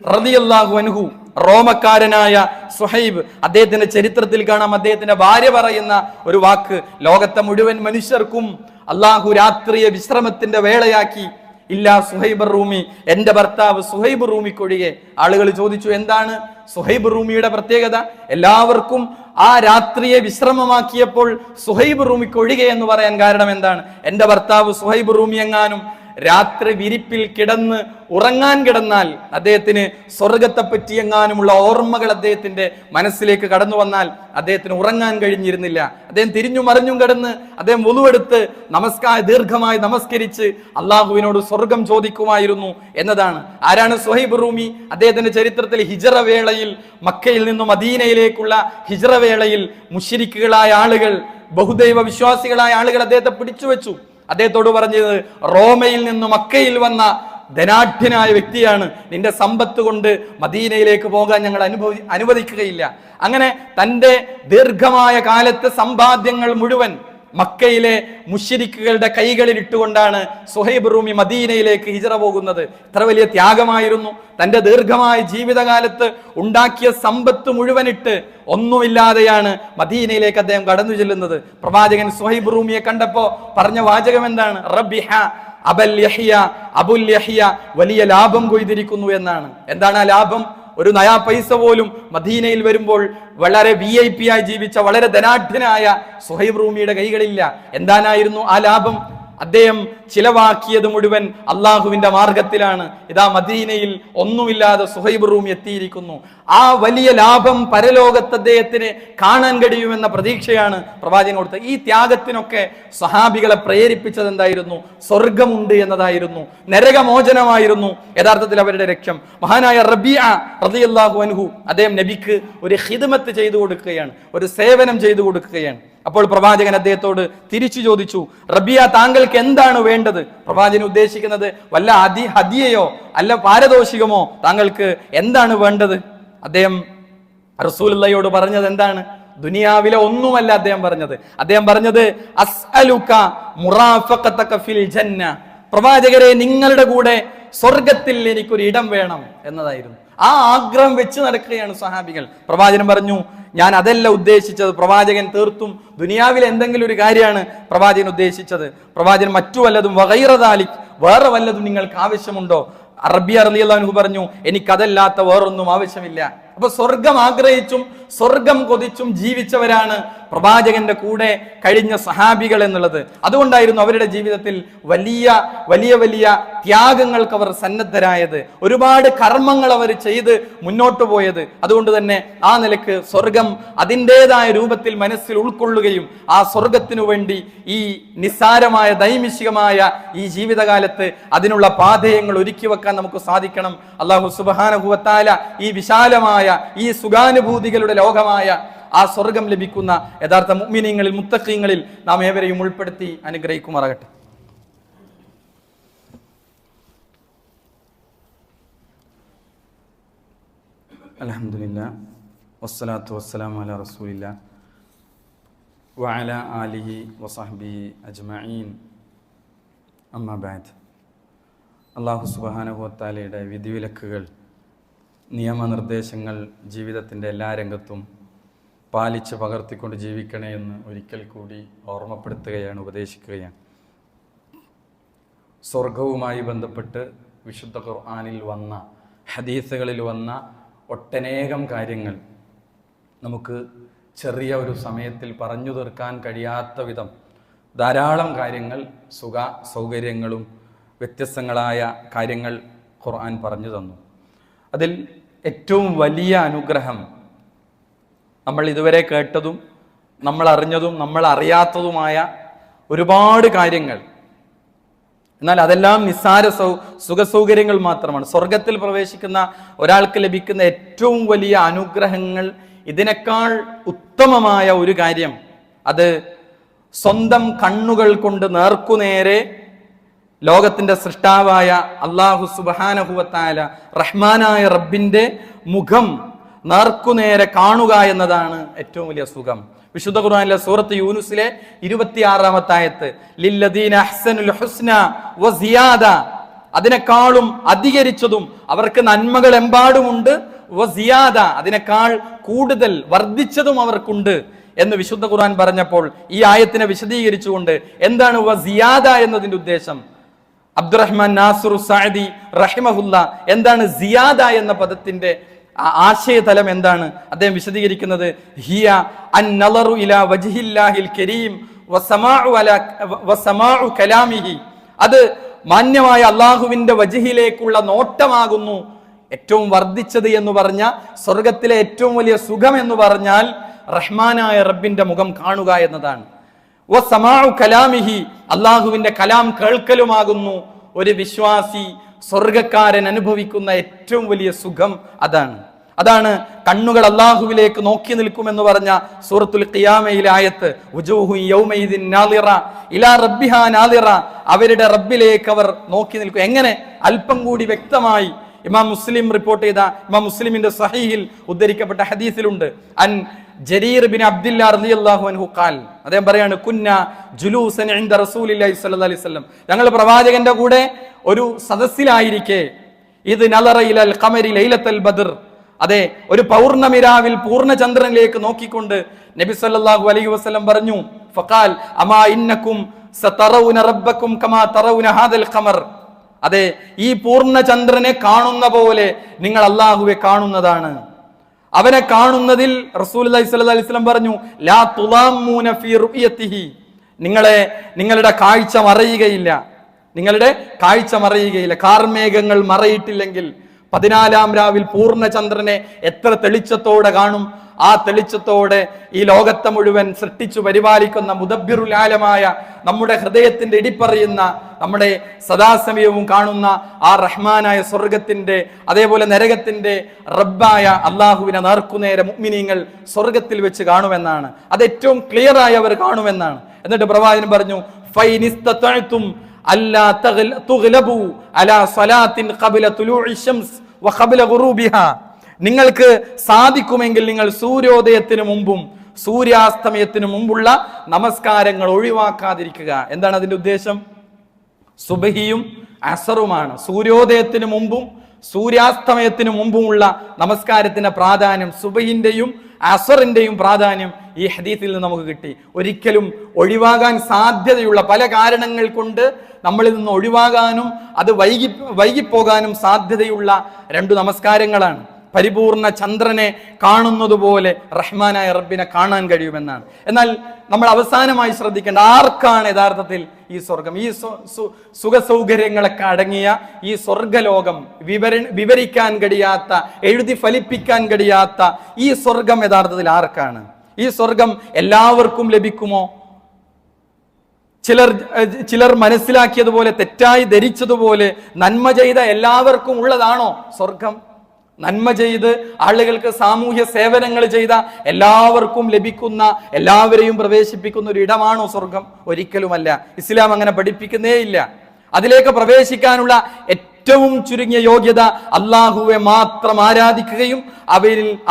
റളിയല്ലാഹു അൻഹു, റോമക്കാരനായ സുഹൈബ്, അദ്ദേഹത്തിന്റെ ചരിത്രത്തിൽ കാണാം, അദ്ദേഹത്തിന്റെ ഭാര്യ പറയുന്ന ഒരു വാക്ക്, ലോകത്തെ മുഴുവൻ മനുഷ്യർക്കും അള്ളാഹു രാത്രിയെ വിശ്രമത്തിന്റെ വേളയാക്കി, ഇല്ല സുഹൈബ് റൂമി, എന്റെ ഭർത്താവ് സുഹൈബ് റൂമിക്കൊഴികെ. ആളുകൾ ചോദിച്ചു, എന്താണ് സുഹൈബ് റൂമിയുടെ പ്രത്യേകത? എല്ലാവർക്കും ആ രാത്രിയെ വിശ്രമമാക്കിയപ്പോൾ സുഹൈബ് റൂമിക്കൊഴികെ എന്ന് പറയാൻ കാരണം എന്താണ്? എന്റെ ഭർത്താവ് സുഹൈബ് റൂമി എങ്ങാനും രാത്രി വിരിപ്പിൽ കിടന്ന് ഉറങ്ങാൻ കിടന്നാൽ, അദ്ദേഹത്തിന് സ്വർഗത്തെ പറ്റി എങ്ങാനുമുള്ള ഓർമ്മകൾ അദ്ദേഹത്തിന്റെ മനസ്സിലേക്ക് കടന്നു വന്നാൽ അദ്ദേഹത്തിന് ഉറങ്ങാൻ കഴിഞ്ഞിരുന്നില്ല. അദ്ദേഹം തിരിഞ്ഞും മറിഞ്ഞും കിടന്ന് അദ്ദേഹം വുളുവെടുത്ത് ദീർഘമായി നമസ്കരിച്ച് അള്ളാഹുവിനോട് സ്വർഗം ചോദിക്കുമായിരുന്നു എന്നതാണ്. ആരാണ് സുഹൈബ് റൂമി? അദ്ദേഹത്തിന്റെ ചരിത്രത്തിൽ ഹിജ്റ വേളയിൽ, മക്കയിൽ നിന്നും മദീനയിലേക്കുള്ള ഹിജ്റ വേളയിൽ മുശ്രിക്കുകളായ ആളുകൾ, ബഹുദൈവ വിശ്വാസികളായ ആളുകൾ അദ്ദേഹത്തെ പിടിച്ചു വെച്ചു. അദ്ദേഹത്തോട് പറഞ്ഞത്, റോമയിൽ നിന്ന് മക്കയിൽ വന്ന ധനാഢ്യനായ വ്യക്തിയാണ്, നിന്റെ സമ്പത്ത് കൊണ്ട് മദീനയിലേക്ക് പോകാൻ ഞങ്ങൾ അനുവദിക്കുകയില്ല. അങ്ങനെ തന്റെ ദീർഘമായ കാലത്തെ സമ്പാദ്യങ്ങൾ മുഴുവൻ മക്കയിലെ മുശ്രിക്കുകളുടെ കൈകളിൽ ഇട്ടുകൊണ്ടാണ് സുഹൈബ് റൂമി മദീനയിലേക്ക് ഹിജ്റ പോകുന്നത്. ഇത്ര വലിയ ത്യാഗമായിരുന്നു. തന്റെ ദീർഘമായ ജീവിതകാലത്ത് ഉണ്ടാക്കിയ സമ്പത്ത് മുഴുവനിട്ട് ഒന്നുമില്ലാതെയാണ് മദീനയിലേക്ക് അദ്ദേഹം കടന്നു ചെല്ലുന്നത്. പ്രവാചകൻ സുഹൈബ് റൂമിയെ കണ്ടപ്പോ പറഞ്ഞ വാചകം എന്താണ്? റബ്ബിഹ അബൽ യഹ്യ, അബുൽ യഹ്യ, വലിയ ലാഭം കൊയ്തിരിക്കുന്നു എന്നാണ്. എന്താണ് ആ ലാഭം? ഒരു നയാ പൈസ പോലും മദീനയിൽ വരുമ്പോൾ വളരെ VIP ആയി ജീവിച്ച വളരെ ധനാഢ്യനായ സുഹൈബ് റൂമിയുടെ കൈകളില്ല. എന്താനായിരുന്നു ആ ലാഭം? അദ്ദേഹം ചിലവാക്കിയത് മുഴുവൻ അള്ളാഹുവിന്റെ മാർഗത്തിലാണ്. ഇതാ മദീനയിൽ ഒന്നുമില്ലാതെ സുഹൈബ് റൂമി എത്തിയിരിക്കുന്നു. ആ വലിയ ലാഭം പരലോകത്ത് അദ്ദേഹത്തിന് കാണാൻ കഴിയുമെന്ന പ്രതീക്ഷയാണ് പ്രവാചകൻ കൊടുത്തത്. ഈ ത്യാഗത്തിനൊക്കെ സഹാബികളെ പ്രേരിപ്പിച്ചത് എന്തായിരുന്നു? സ്വർഗമുണ്ട് എന്നതായിരുന്നു, നരകമോചനമായിരുന്നു യഥാർത്ഥത്തിൽ അവരുടെ ലക്ഷ്യം. മഹാനായ റബീഅ റളിയല്ലാഹു അൻഹു, അദ്ദേഹം നബിക്ക് ഒരു ഖിദ്മത്ത് ചെയ്തു കൊടുക്കുകയാണ്, ഒരു സേവനം ചെയ്തു കൊടുക്കുകയാണ്. അപ്പോൾ പ്രവാചകൻ അദ്ദേഹത്തോട് തിരിച്ചു ചോദിച്ചു, റബിയ, താങ്കൾക്ക് എന്താണ് വേണ്ടത്? പ്രവാചകൻ ഉദ്ദേശിക്കുന്നത് വല്ല ഹദിയയോ അല്ല പാരിതോഷികമോ, താങ്കൾക്ക് എന്താണ് വേണ്ടത്? അദ്ദേഹം റസൂലുള്ളാഹിയോട് പറഞ്ഞത് എന്താണ്? ദുനിയാവിലെ ഒന്നുമല്ല അദ്ദേഹം പറഞ്ഞത് അസ്അലുക മുറാഫഖതക ഫിൽ ജന്ന, പ്രവാചകരെ നിങ്ങളുടെ കൂടെ സ്വർഗത്തിൽ എനിക്കൊരു ഇടം വേണം എന്നതായിരുന്നു. ആ ആഗ്രഹം വെച്ച് നടക്കുകയാണ് സ്വഹാബികൾ. പ്രവാചകൻ പറഞ്ഞു, ഞാൻ അതല്ല ഉദ്ദേശിച്ചത്. പ്രവാചകൻ തീർത്തും ദുനിയാവിലെ എന്തെങ്കിലും ഒരു കാര്യമാണ് പ്രവാചകൻ ഉദ്ദേശിച്ചത്. പ്രവാചകൻ മറ്റു വല്ലതും വഗൈറ ദാലിക്, വേറെ വല്ലതും നിങ്ങൾക്ക് ആവശ്യമുണ്ടോ? റബിയ റളിയല്ലാഹു അൻഹു പറഞ്ഞു, എനിക്കതല്ലാത്ത വേറൊന്നും ആവശ്യമില്ല. അപ്പൊ സ്വർഗം ആഗ്രഹിച്ചും സ്വർഗം കൊതിച്ചും ജീവിച്ചവരാണ് പ്രവാചകന്റെ കൂടെ കഴിഞ്ഞ സഹാബികൾ എന്നുള്ളത്. അതുകൊണ്ടായിരുന്നു അവരുടെ ജീവിതത്തിൽ വലിയ വലിയ വലിയ ത്യാഗങ്ങൾക്ക് അവർ സന്നദ്ധരായത്, ഒരുപാട് കർമ്മങ്ങൾ അവർ ചെയ്ത് മുന്നോട്ട് പോയത്. അതുകൊണ്ട് തന്നെ ആ നിലക്ക് സ്വർഗം അതിൻ്റെതായ രൂപത്തിൽ മനസ്സിൽ ഉൾക്കൊള്ളുകയും ആ സ്വർഗത്തിനു വേണ്ടി ഈ നിസ്സാരമായ ദൈമിഷികമായ ഈ ജീവിതകാലത്ത് അതിനുള്ള പാഥേയങ്ങൾ ഒരുക്കി വെക്കാൻ നമുക്ക് സാധിക്കണം. അല്ലാഹു സുബ്ഹാനഹു വ തആല ഈ വിശാലമായ ഈ സുഖാനുഭൂതികളുടെ ലോകമായ ആ സ്വർഗം ലഭിക്കുന്ന യഥാർത്ഥ മുഅ്മിനീങ്ങളിൽ മുത്തഖീങ്ങളിൽ നാം ഏവരെയും ഉൾപ്പെടുത്തി അനുഗ്രഹിക്കുമാറാകട്ടെ. അൽഹംദുലില്ലാ വസ്സലാത്തു വസ്സലാമു അലാ റസൂലില്ലാ വഅലാ ആലിഹി വസഹ്ബിഹി അജ്മഈൻ. അമ്മാ ബഅദ്. അല്ലാഹു സുബ്ഹാനഹു വ തആലയുടെ വിധിവിലക്കുകൾ, നിയമനിർദ്ദേശങ്ങൾ ജീവിതത്തിൻ്റെ എല്ലാ രംഗത്തും പാലിച്ച് പകർത്തിക്കൊണ്ട് ജീവിക്കണേ എന്ന് ഒരിക്കൽ കൂടി ഓർമ്മപ്പെടുത്തുകയാണ്, ഉപദേശിക്കുകയാണ്. സ്വർഗവുമായി ബന്ധപ്പെട്ട് വിശുദ്ധ ഖുർആനിൽ വന്ന, ഹദീസുകളിൽ വന്ന ഒട്ടനേകം കാര്യങ്ങൾ നമുക്ക് ചെറിയ ഒരു സമയത്തിൽ പറഞ്ഞു തീർക്കാൻ കഴിയാത്ത വിധം ധാരാളം കാര്യങ്ങൾ, സുഖ സൗകര്യങ്ങളും വ്യത്യസ്തങ്ങളായ കാര്യങ്ങൾ ഖുർആൻ പറഞ്ഞു തന്നു. അതിൽ ഏറ്റവും വലിയ അനുഗ്രഹം നമ്മൾ ഇതുവരെ കേട്ടതും നമ്മൾ അറിഞ്ഞതും നമ്മൾ അറിയാത്തതുമായ ഒരുപാട് കാര്യങ്ങൾ, എന്നാൽ അതെല്ലാം നിസ്സാര സുഖസൗകര്യങ്ങൾ മാത്രമാണ്. സ്വർഗത്തിൽ പ്രവേശിക്കുന്ന ഒരാൾക്ക് ലഭിക്കുന്ന ഏറ്റവും വലിയ അനുഗ്രഹങ്ങൾ, ഇതിനേക്കാൾ ഉത്തമമായ ഒരു കാര്യം, അത് സ്വന്തം കണ്ണുകൾ കൊണ്ട് നേർക്കുനേരെ ലോകത്തിന്റെ സൃഷ്ടാവായ അല്ലാഹു സുബ്ഹാനഹു വ തആല റഹ്മാനായ റബ്ബിന്റെ മുഖം നേർക്കുനേരെ കാണുക എന്നതാണ് ഏറ്റവും വലിയ സുഖം. വിശുദ്ധ ഖുർആനിലെ സൂറത്ത് യൂനുസിലെ 26-ാമത്തെ ആയത്ത്, ലില്ലദീന അഹ്സനുൽ ഹുസ്ന വ സിയാദ, അതിനേക്കാളും അധികരിച്ചതും അവർക്ക് നന്മകൾ എമ്പാടുമുണ്ട്, വ സിയാദ, അതിനേക്കാൾ കൂടുതൽ വർദ്ധിച്ചതും അവർക്കുണ്ട് എന്ന് വിശുദ്ധ ഖുർആൻ പറഞ്ഞപ്പോൾ ഈ ആയത്തിനെ വിശദീകരിച്ചുകൊണ്ട് എന്താണ് വ സിയാദ എന്നതിന്റെ ഉദ്ദേശം, അബ്ദുറഹ്മാൻ നാസിർ സഅദി റഹിമഹുല്ല എന്താണ് സിയാദ എന്ന പദത്തിന്റെ ആശയതലം എന്താണ് അദ്ദേഹം വിശദീകരിക്കുന്നത്, ഹിയ അൻ നളറു ഇലാ വജ്ഹില്ലാഹിൽ കരീം വസമാഉ കലാമിഹി, അത് മാന്യമായ അല്ലാഹുവിന്റെ വജ്ഹിലേക്കുള്ള നോട്ടമാകുന്നു ഏറ്റവും വർദ്ധിച്ചത് എന്ന് പറഞ്ഞ സ്വർഗത്തിലെ ഏറ്റവും വലിയ സുഖം എന്ന് പറഞ്ഞാൽ റഹ്മാനായ റബ്ബിന്റെ മുഖം കാണുക എന്നതാണ്. വസമാഉ കലാമിഹി, അല്ലാഹുവിന്റെ കലാം കേൾക്കലുമാകുന്നു ഒരു വിശ്വാസി സ്വർഗക്കാരൻ അനുഭവിക്കുന്ന ഏറ്റവും വലിയ സുഖം. അതാണ് കണ്ണുകൾ അല്ലാഹുവിലേക്ക് നോക്കി നിൽക്കുമെന്ന് പറഞ്ഞ സൂറത്തുൽ ഖിയാമയിലെ ആയത്ത്, വുജൂഹു യൗമൈദിൻ നാളിറ ഇലാ റബ്ബിഹാ നാളിറ, അവരുടെ റബ്ബിലേക്ക് അവർ നോക്കി നിൽക്കും. എങ്ങനെ? അല്പം കൂടി വ്യക്തമായി ഇമാം മുസ്ലിം റിപ്പോർട്ട് ചെയ്ത, ഇമാം മുസ്ലിമിന്റെ സഹീഹിൽ ഉദ്ധരിക്കപ്പെട്ട ഹദീസിലുണ്ട്, അൻ ജരീർ ബിൻ അബ്ദില്ലാ റളിയല്ലാഹു അൻഹു ഖാൽ, അദ്ദേഹം പറയാണ്, കുന്ന ജുലൂസൻ ഇൻദ റസൂലില്ലാഹി സ്വല്ലല്ലാഹി അലൈഹി വസല്ലം, ഞങ്ങൾ പ്രവാചകന്റെ കൂടെ ഒരു സദസ്സിലായിരിക്കെ, ഇത് നളറ ഇലൽ ഖമരി ലൈലത്തുൽ ബദർ, അതെ ഒരു പൗർണമി രാവിൽ പൂർണ്ണചന്ദ്രനിലേക്ക് നോക്കിക്കൊണ്ട് നബി സല്ലല്ലാഹു അലൈഹി വസല്ലം പറഞ്ഞു, ഫഖാൽ അമാ ഇന്നകും സതറൗന റബ്ബകും കമാ തറൗന ഹാദൽ ഖമർ, അതെ ഈ പൂർണ്ണചന്ദ്രനെ കാണുന്ന പോലെ നിങ്ങൾ അല്ലാഹുവെ കാണുന്നതാണ്. അവനെ കാണുന്നതിൽ റസൂലുള്ളാഹി സ്വല്ലല്ലാഹി അലൈഹി വസല്ലം പറഞ്ഞു, ലാ തുളാമൂന ഫീ റുഅയതിഹി, നിങ്ങളുടെ കാഴ്ച മറയുകയില്ല, കാർമേഘങ്ങൾ മറയിട്ടില്ലെങ്കിൽ 14-ാം രാവിൽ പൂർണ്ണചന്ദ്രനെ എത്ര തെളിച്ചത്തോടെ കാണും. ആ തെളിച്ചത്തോടെ ഈ ലോകത്തെ മുഴുവൻ സൃഷ്ടിച്ചു പരിപാലിക്കുന്ന മുദബ്ബിറുൽ ആലമായ നമ്മുടെ ഹൃദയത്തിന്റെ ഇടിപ്പറിയുന്ന, നമ്മുടെ സദാസമയവും കാണുന്ന ആ റഹ്മാനായ സ്വർഗത്തിന്റെ, അതേപോലെ നരകത്തിന്റെ റബ്ബായ അള്ളാഹുവിനെ നേർക്കുനേരെ മുഅ്മിനീങ്ങൾ സ്വർഗത്തിൽ വെച്ച് കാണുമെന്നാണ്. അത് ഏറ്റവും ക്ലിയർ ആയി അവർ കാണുമെന്നാണ്. എന്നിട്ട് പ്രവാചകൻ പറഞ്ഞു, ഫൈനിസ്തതഅ്തും അല്ലാ തുഗ്ലബു അലാ സ്വലാത്തിൻ ഖബ്ല തുലൂഇ ശംസ് വഖബ്ല ഗുറൂബിഹാ, നിങ്ങൾക്ക് സാധിക്കുമെങ്കിൽ നിങ്ങൾ സൂര്യോദയത്തിന് മുമ്പും സൂര്യാസ്തമയത്തിന് മുമ്പുള്ള നമസ്കാരങ്ങൾ ഒഴിവാക്കാതിരിക്കുക. എന്താണ് അതിന്റെ ഉദ്ദേശം? സുബഹിയും അസറുമാണ്. സൂര്യോദയത്തിന് മുമ്പും സൂര്യാസ്തമയത്തിന് മുമ്പുമുള്ള നമസ്കാരത്തിന്റെ പ്രാധാന്യം, സുബഹിന്റെയും അസറിന്റെയും പ്രാധാന്യം ഈ ഹദീസിൽ നിന്ന് നമുക്ക് കിട്ടി. ഒരിക്കലും ഒഴിവാകാൻ സാധ്യതയുള്ള പല കാരണങ്ങൾ കൊണ്ട് നമ്മളിൽ നിന്ന് ഒഴിവാകാനും അത് വൈകിപ്പോകാനും സാധ്യതയുള്ള രണ്ടു നമസ്കാരങ്ങളാണ്. പരിപൂർണ ചന്ദ്രനെ കാണുന്നത് പോലെ റഹ്മാനായ റബ്ബിനെ കാണാൻ കഴിയുമെന്നാണ്. എന്നാൽ നമ്മൾ അവസാനമായി ശ്രദ്ധിക്കേണ്ട, ആർക്കാണ് യഥാർത്ഥത്തിൽ ഈ സ്വർഗം, ഈ സുഖസൗകര്യങ്ങളൊക്കെ അടങ്ങിയ ഈ സ്വർഗലോകം, വിവരിക്കാൻ കഴിയാത്ത, എഴുതി ഫലിപ്പിക്കാൻ കഴിയാത്ത ഈ സ്വർഗം യഥാർത്ഥത്തിൽ ആർക്കാണ്? ഈ സ്വർഗം എല്ലാവർക്കും ലഭിക്കുമോ? ചിലർ മനസ്സിലാക്കിയതുപോലെ, തെറ്റായി ധരിച്ചതുപോലെ നന്മ ചെയ്ത എല്ലാവർക്കും ഉള്ളതാണോ സ്വർഗം? നന്മ ചെയ്ത് ആളുകൾക്ക് സാമൂഹ്യ സേവനങ്ങൾ ചെയ്ത എല്ലാവർക്കും ലഭിക്കുന്ന, എല്ലാവരെയും പ്രവേശിപ്പിക്കുന്ന ഒരു ഇടമാണോ സ്വർഗം? ഒരിക്കലുമല്ല. ഇസ്ലാം അങ്ങനെ പഠിപ്പിക്കുന്നേ ഇല്ല. അതിലേക്ക് പ്രവേശിക്കാനുള്ള ഏറ്റവും ചുരുങ്ങിയ യോഗ്യത അള്ളാഹുവെ മാത്രം ആരാധിക്കുകയും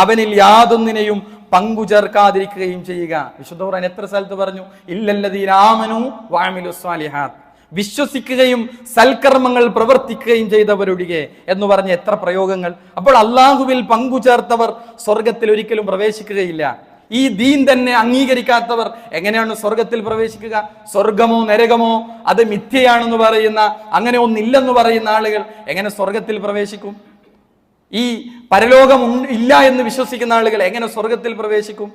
അവനിൽ യാതൊന്നിനെയും പങ്കുചേർക്കാതിരിക്കുകയും ചെയ്യുക. വിശുദ്ധ ഖുർആൻ എത്ര സ്ഥലത്ത് പറഞ്ഞു? ഇല്ലല്ലദീന ആമനൂ വഅമിലുസ് സ്വാലിഹാത്ത്, വിശ്വസിക്കുകയും സൽക്കർമ്മങ്ങൾ പ്രവർത്തിക്കുകയും ചെയ്തവരൊഴികെ എന്ന് പറഞ്ഞ എത്ര പ്രയോഗങ്ങൾ. അപ്പോൾ അള്ളാഹുവിൽ പങ്കുചേർത്തവർ സ്വർഗത്തിൽ ഒരിക്കലും പ്രവേശിക്കുകയില്ല. ഈ ദീൻ തന്നെ അംഗീകരിക്കാത്തവർ എങ്ങനെയാണ് സ്വർഗത്തിൽ പ്രവേശിക്കുക? സ്വർഗമോ നരകമോ അത് മിഥ്യയാണെന്ന് പറയുന്ന, അങ്ങനെ ഒന്നില്ലെന്ന് പറയുന്ന ആളുകൾ എങ്ങനെ സ്വർഗത്തിൽ പ്രവേശിക്കും? ഈ പരലോകം ഇല്ല എന്ന് വിശ്വസിക്കുന്ന ആളുകൾ എങ്ങനെ സ്വർഗത്തിൽ പ്രവേശിക്കും?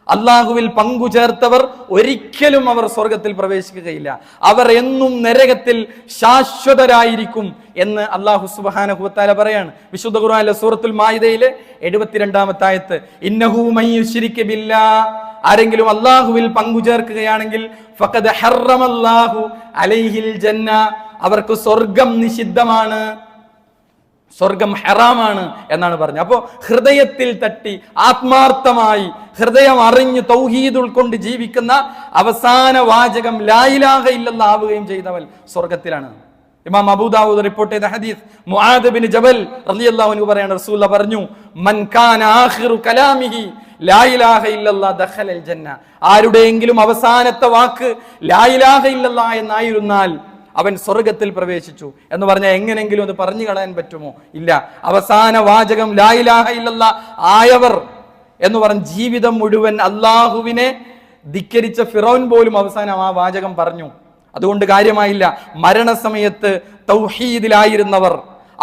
അള്ളാഹുവിൽ പങ്കുചേർത്തവർ ഒരിക്കലും അവർ സ്വർഗത്തിൽ പ്രവേശിക്കുകയില്ല. അവർ എന്നും നരകത്തിൽ ശാശ്വതരായിരിക്കും എന്ന് അള്ളാഹു സുബ്ഹാനഹു വ തആല പറയാണ്. വിശുദ്ധ ഖുർആനിലെ സൂറത്തുൽ മാഇദയിലെ 72-ാമത്തെ ആയത്ത്, ഇന്നഹു മയ്യുശ്രിക് ബില്ലാഹ്, ആരെങ്കിലും അള്ളാഹുവിൽ പങ്കുചേർക്കുകയാണെങ്കിൽ ഫഖദ് ഹറമല്ലാഹു അലൈഹിൽ ജന്ന, അവർക്ക് സ്വർഗം നിഷിദ്ധമാണ്, സ്വർഗം ഹറാമാണ് എന്നാണ് പറഞ്ഞത്. അപ്പോൾ ഹൃദയത്തിൽ തട്ടി ആത്മാർത്ഥമായി ഹൃദയം അറിഞ്ഞ് തൗഹീദ് ഉൾക്കൊണ്ട് ജീവിക്കുന്ന അവസാന വാചകം ലാ ഇലാഹ ഇല്ലല്ലാഹ് ആവുകയും ചെയ്തവൻ സ്വർഗത്തിലാണ്. ഇമാം അബൂ ദാവൂദ് റിപ്പോർട്ട് ചെയ്ത ഹദീസ്, മുആദ് ബിൻ ജബൽ റളിയല്ലാഹു അൻഹു പറയാണ്, റസൂലുള്ളാഹി പറഞ്ഞു, മൻ കാന ആഖിറു കലാമിഹി ലാ ഇലാഹ ഇല്ലല്ലാഹ് ദഖലൽ ജന്ന, ആരുടെയെങ്കിലും അവസാനത്തെ വാക്ക് ലാ ഇലാഹ ഇല്ലല്ലാഹ് എന്നായിരുന്നാൽ അവൻ സ്വർഗത്തിൽ പ്രവേശിച്ചു എന്ന് പറഞ്ഞാൽ എങ്ങനെങ്കിലും അത് പറഞ്ഞു കളയാൻ പറ്റുമോ? ഇല്ല. അവസാന വാചകം ലാ ഇലാഹ ഇല്ലല്ലാഹ് ആയവർ എന്ന് പറഞ്ഞ ജീവിതം മുഴുവൻ അള്ളാഹുവിനെ ധിക്കരിച്ച ഫിറൗൻ പോലും അവസാനം ആ വാചകം പറഞ്ഞു. അതുകൊണ്ട് കാര്യമായില്ല. മരണസമയത്ത് തൗഹീദിലായിരുന്നവർ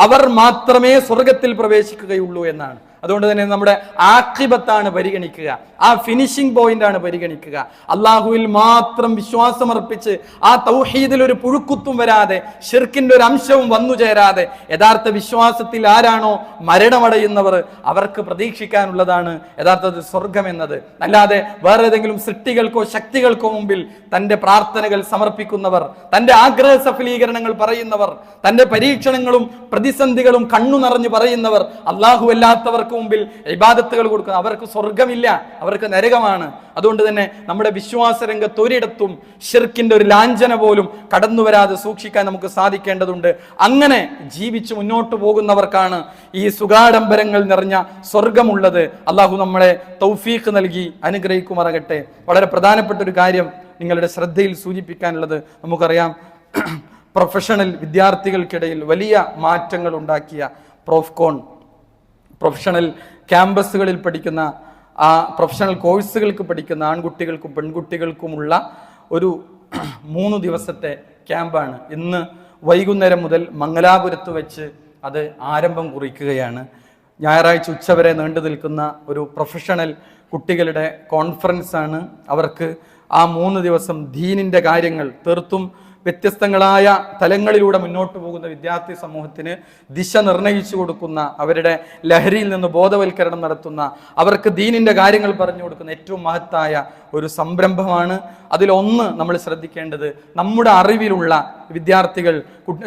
അവർ മാത്രമേ സ്വർഗത്തിൽ പ്രവേശിക്കുകയുള്ളൂ എന്നാണ്. അതുകൊണ്ട് തന്നെ നമ്മുടെ ആഖിബത്താണ് പരിഗണിക്കുക, ആ ഫിനിഷിംഗ് പോയിന്റ് ആണ് പരിഗണിക്കുക. അള്ളാഹുവിൽ മാത്രം വിശ്വാസമർപ്പിച്ച് ആ തൗഹീദിൽ ഒരു പുഴുക്കുത്തും വരാതെ, ഷിർക്കിന്റെ ഒരു അംശവും വന്നു ചേരാതെ യഥാർത്ഥ വിശ്വാസത്തിൽ ആരാണോ മരണമടയുന്നവർ അവർക്ക് പ്രതീക്ഷിക്കാനുള്ളതാണ് യഥാർത്ഥത്തിൽ സ്വർഗം എന്നത്. അല്ലാതെ വേറെ ഏതെങ്കിലും സൃഷ്ടികൾക്കോ ശക്തികൾക്കോ മുമ്പിൽ തന്റെ പ്രാർത്ഥനകൾ സമർപ്പിക്കുന്നവർ, തന്റെ ആഗ്രഹ സഫലീകരണങ്ങൾ പറയുന്നവർ, തന്റെ പരീക്ഷണങ്ങളും പ്രതിസന്ധികളും കണ്ണു നിറഞ്ഞു പറയുന്നവർ, അള്ളാഹു അല്ലാത്തവർ മുമ്പിൽ ഇബാദത്തുകൾ കൊടുക്കുന്ന അവർക്ക് സ്വർഗമില്ല, അവർക്ക് നരകമാണ്. അതുകൊണ്ട് തന്നെ നമ്മുടെ വിശ്വാസ രംഗത്ത് ഒരിടത്തും ഷിർക്കിന്റെ ഒരു ലാഞ്ചന പോലും കടന്നു വരാതെ സൂക്ഷിക്കാൻ നമുക്ക് സാധിക്കേണ്ടതുണ്ട്. അങ്ങനെ ജീവിച്ചു മുന്നോട്ട് പോകുന്നവർക്കാണ് ഈ സുഖാഡംബരങ്ങൾ നിറഞ്ഞ സ്വർഗമുള്ളത്. അള്ളാഹു നമ്മളെ തൗഫീഖ് നൽകി അനുഗ്രഹിക്കുമാറാകട്ടെ. വളരെ പ്രധാനപ്പെട്ട ഒരു കാര്യം നിങ്ങളുടെ ശ്രദ്ധയിൽ സൂചിപ്പിക്കാനുള്ളത്, നമുക്കറിയാം പ്രൊഫഷണൽ വിദ്യാർത്ഥികൾക്കിടയിൽ വലിയ മാറ്റങ്ങൾ ഉണ്ടാക്കിയ പ്രോഫ്കോൺ, പ്രൊഫഷണൽ ക്യാമ്പസുകളിൽ പഠിക്കുന്ന, ആ പ്രൊഫഷണൽ കോഴ്സുകൾക്ക് പഠിക്കുന്ന ആൺകുട്ടികൾക്കും പെൺകുട്ടികൾക്കുമുള്ള ഒരു 3 ദിവസത്തെ ക്യാമ്പാണ്. ഇന്ന് വൈകുന്നേരം മുതൽ മംഗലാപുരത്ത് വെച്ച് അത് ആരംഭം കുറിക്കുകയാണ്. ഞായറാഴ്ച ഉച്ചവരെ നീണ്ടു നിൽക്കുന്ന ഒരു പ്രൊഫഷണൽ കുട്ടികളുടെ കോൺഫറൻസ് ആണ്. അവർക്ക് ആ 3 ദിവസം ദീനിൻ്റെ കാര്യങ്ങൾ, തീർത്തും വ്യത്യസ്തങ്ങളായ തലങ്ങളിലൂടെ മുന്നോട്ട് പോകുന്ന വിദ്യാർത്ഥി സമൂഹത്തിന് ദിശ നിർണയിച്ചു കൊടുക്കുന്ന, അവരുടെ ലഹരിയിൽ നിന്ന് ബോധവൽക്കരണം നടത്തുന്ന, അവർക്ക് ദീനിൻ്റെ കാര്യങ്ങൾ പറഞ്ഞു കൊടുക്കുന്ന ഏറ്റവും മഹത്തായ ഒരു സംരംഭമാണ്. അതിലൊന്ന് നമ്മൾ ശ്രദ്ധിക്കേണ്ടത്, നമ്മുടെ അറിവിലുള്ള വിദ്യാർത്ഥികൾ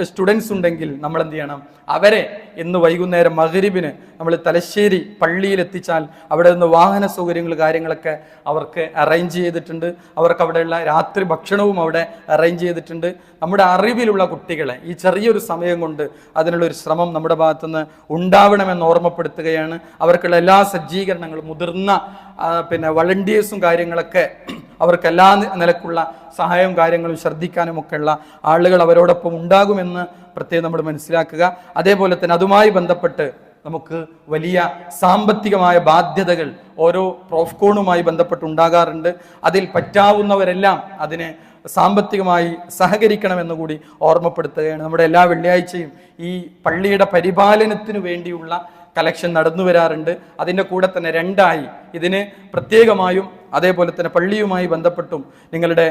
സ്റ്റുഡൻസ് ഉണ്ടെങ്കിൽ നമ്മൾ എന്ത് ചെയ്യണം? അവരെ ഇന്ന് വൈകുന്നേരം മഗ്രിബിന് നമ്മൾ തലശ്ശേരി പള്ളിയിൽ എത്തിച്ചാൽ അവിടെ നിന്ന് വാഹന സൗകര്യങ്ങൾ കാര്യങ്ങളൊക്കെ അവർക്ക് അറേഞ്ച് ചെയ്തിട്ടുണ്ട്. അവർക്ക് അവിടെയുള്ള രാത്രി ഭക്ഷണവും അവിടെ അറേഞ്ച് ചെയ്തിട്ടുണ്ട്. നമ്മുടെ അറിവിലുള്ള കുട്ടികളെ ഈ ചെറിയൊരു സമയം കൊണ്ട് അതിനുള്ളൊരു ശ്രമം നമ്മുടെ ഭാഗത്തുനിന്ന് ഉണ്ടാവണമെന്ന് ഓർമ്മപ്പെടുത്തുകയാണ്. അവർക്കുള്ള എല്ലാ സജ്ജീകരണങ്ങളും മുതിർന്ന വളണ്ടിയേഴ്സും കാര്യങ്ങളൊക്കെ അവർക്ക് എല്ലാ നിലക്കുള്ള സഹായവും കാര്യങ്ങളും ശ്രദ്ധിക്കാനും ഒക്കെയുള്ള ആളുകൾ അവരോടൊപ്പം ഉണ്ടാകുമെന്ന് പ്രത്യേകം നമ്മൾ മനസ്സിലാക്കുക. അതേപോലെ തന്നെ അതുമായി ബന്ധപ്പെട്ട് നമുക്ക് വലിയ സാമ്പത്തികമായ ബാധ്യതകൾ ഓരോ പ്രോഫ്കോണുമായി ബന്ധപ്പെട്ടുണ്ടാകാറുണ്ട്. അതിൽ പറ്റാവുന്നവരെല്ലാം അതിന് സാമ്പത്തികമായി സഹകരിക്കണമെന്ന് കൂടി ഓർമ്മപ്പെടുത്തുകയാണ്. നമ്മുടെ എല്ലാ വെള്ളിയാഴ്ചയും ഈ പള്ളിയുടെ പരിപാലനത്തിന് വേണ്ടിയുള്ള കളക്ഷൻ നടന്നു വരാറുണ്ട്. അതിൻ്റെ കൂടെ തന്നെ രണ്ടായി ഇതിന് പ്രത്യേകമായും അതേപോലെ തന്നെ പള്ളിയുമായി ബന്ധപ്പെട്ടും നിങ്ങളുടെ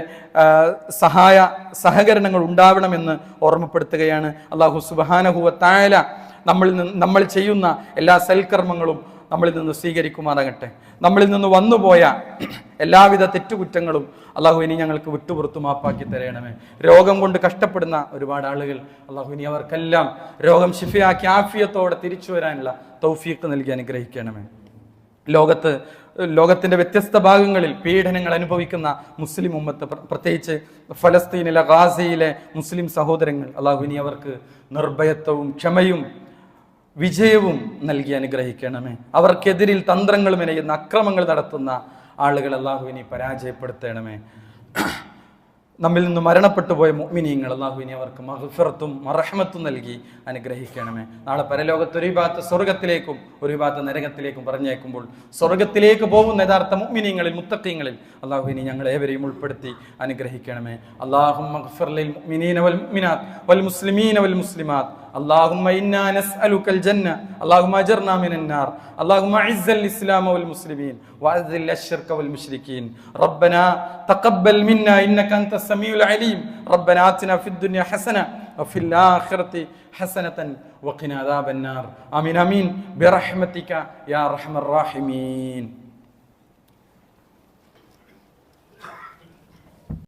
സഹകരണങ്ങൾ ഉണ്ടാവണമെന്ന് ഓർമ്മപ്പെടുത്തുകയാണ്. അല്ലാഹു സുബ്ഹാനഹു വ തആല നമ്മൾ ചെയ്യുന്ന എല്ലാ സൽക്കർമ്മങ്ങളും നമ്മളിൽ നിന്ന് സ്വീകരിക്കുമാറാകട്ടെ. നമ്മളിൽ നിന്ന് വന്നുപോയ എല്ലാവിധ തെറ്റുകുറ്റങ്ങളും അള്ളാഹു ഇനി ഞങ്ങൾക്ക് വിട്ടുപുറത്തു മാപ്പാക്കി തരണമേ. രോഗം കൊണ്ട് കഷ്ടപ്പെടുന്ന ഒരുപാട് ആളുകൾ അള്ളാഹു ഇനി അവർക്കെല്ലാം രോഗം ശിഫയാക്കി ആഫിയത്തോടെ തിരിച്ചു വരാനുള്ള തൗഫീഖ് നൽകി അനുഗ്രഹിക്കണമേ. ലോകത്തിന്റെ വ്യത്യസ്ത ഭാഗങ്ങളിൽ പീഡനങ്ങൾ അനുഭവിക്കുന്ന മുസ്ലിം ഉമ്മത്ത്, പ്രത്യേകിച്ച് ഫലസ്തീനിലെ ഗാസയിലെ മുസ്ലിം സഹോദരങ്ങൾ അള്ളാഹു ഇനി അവർക്ക് നിർഭയത്വവും ക്ഷമയും വിജയവും നൽകി അനുഗ്രഹിക്കണമേ. അവർക്കെതിരിൽ തന്ത്രങ്ങൾ മെനയുന്ന അക്രമങ്ങൾ നടത്തുന്ന ആളുകൾ അള്ളാഹു ഇനി പരാജയപ്പെടുത്തണമേ. നമ്മിൽ നിന്ന് മരണപ്പെട്ടു പോയ മുഅ്മിനീങ്ങൾ അള്ളാഹു ഇനി അവർക്ക് മഗ്ഫിറത്തും റഹ്മത്തും നൽകി അനുഗ്രഹിക്കണമേ. നാളെ പരലോകത്ത് ഒരു ഭാഗത്ത് സ്വർഗത്തിലേക്കും ഒരു ഭാഗത്ത് നരകത്തിലേക്കും പറഞ്ഞേക്കുമ്പോൾ സ്വർഗത്തിലേക്ക് പോകുന്ന യഥാർത്ഥ മുഅ്മിനീങ്ങളിൽ മുത്തഖീങ്ങളിൽ അള്ളാഹു ഇനി ഞങ്ങളേവരെയും ഉൾപ്പെടുത്തി അനുഗ്രഹിക്കണമേ. അല്ലാഹുമ്മ ഗ്ഫിർ ലിൽ മുഅ്മിനീന വൽ മുഅ്മിനാത്ത് വൽ മുസ്ലിമീന വൽ മുസ്ലിമാത്ത്. اللهم إنا نسألك الجنة اللهم أجرنا من النار اللهم أعز الإسلام والمسلمين وأذل الشرك والمشركين ربنا تقبل منا إنك أنت السميع العليم ربنا آتنا في الدنيا حسنة وفي الآخرة حسنة وقنا عذاب النار آمين آمين برحمتك يا أرحم الراحمين.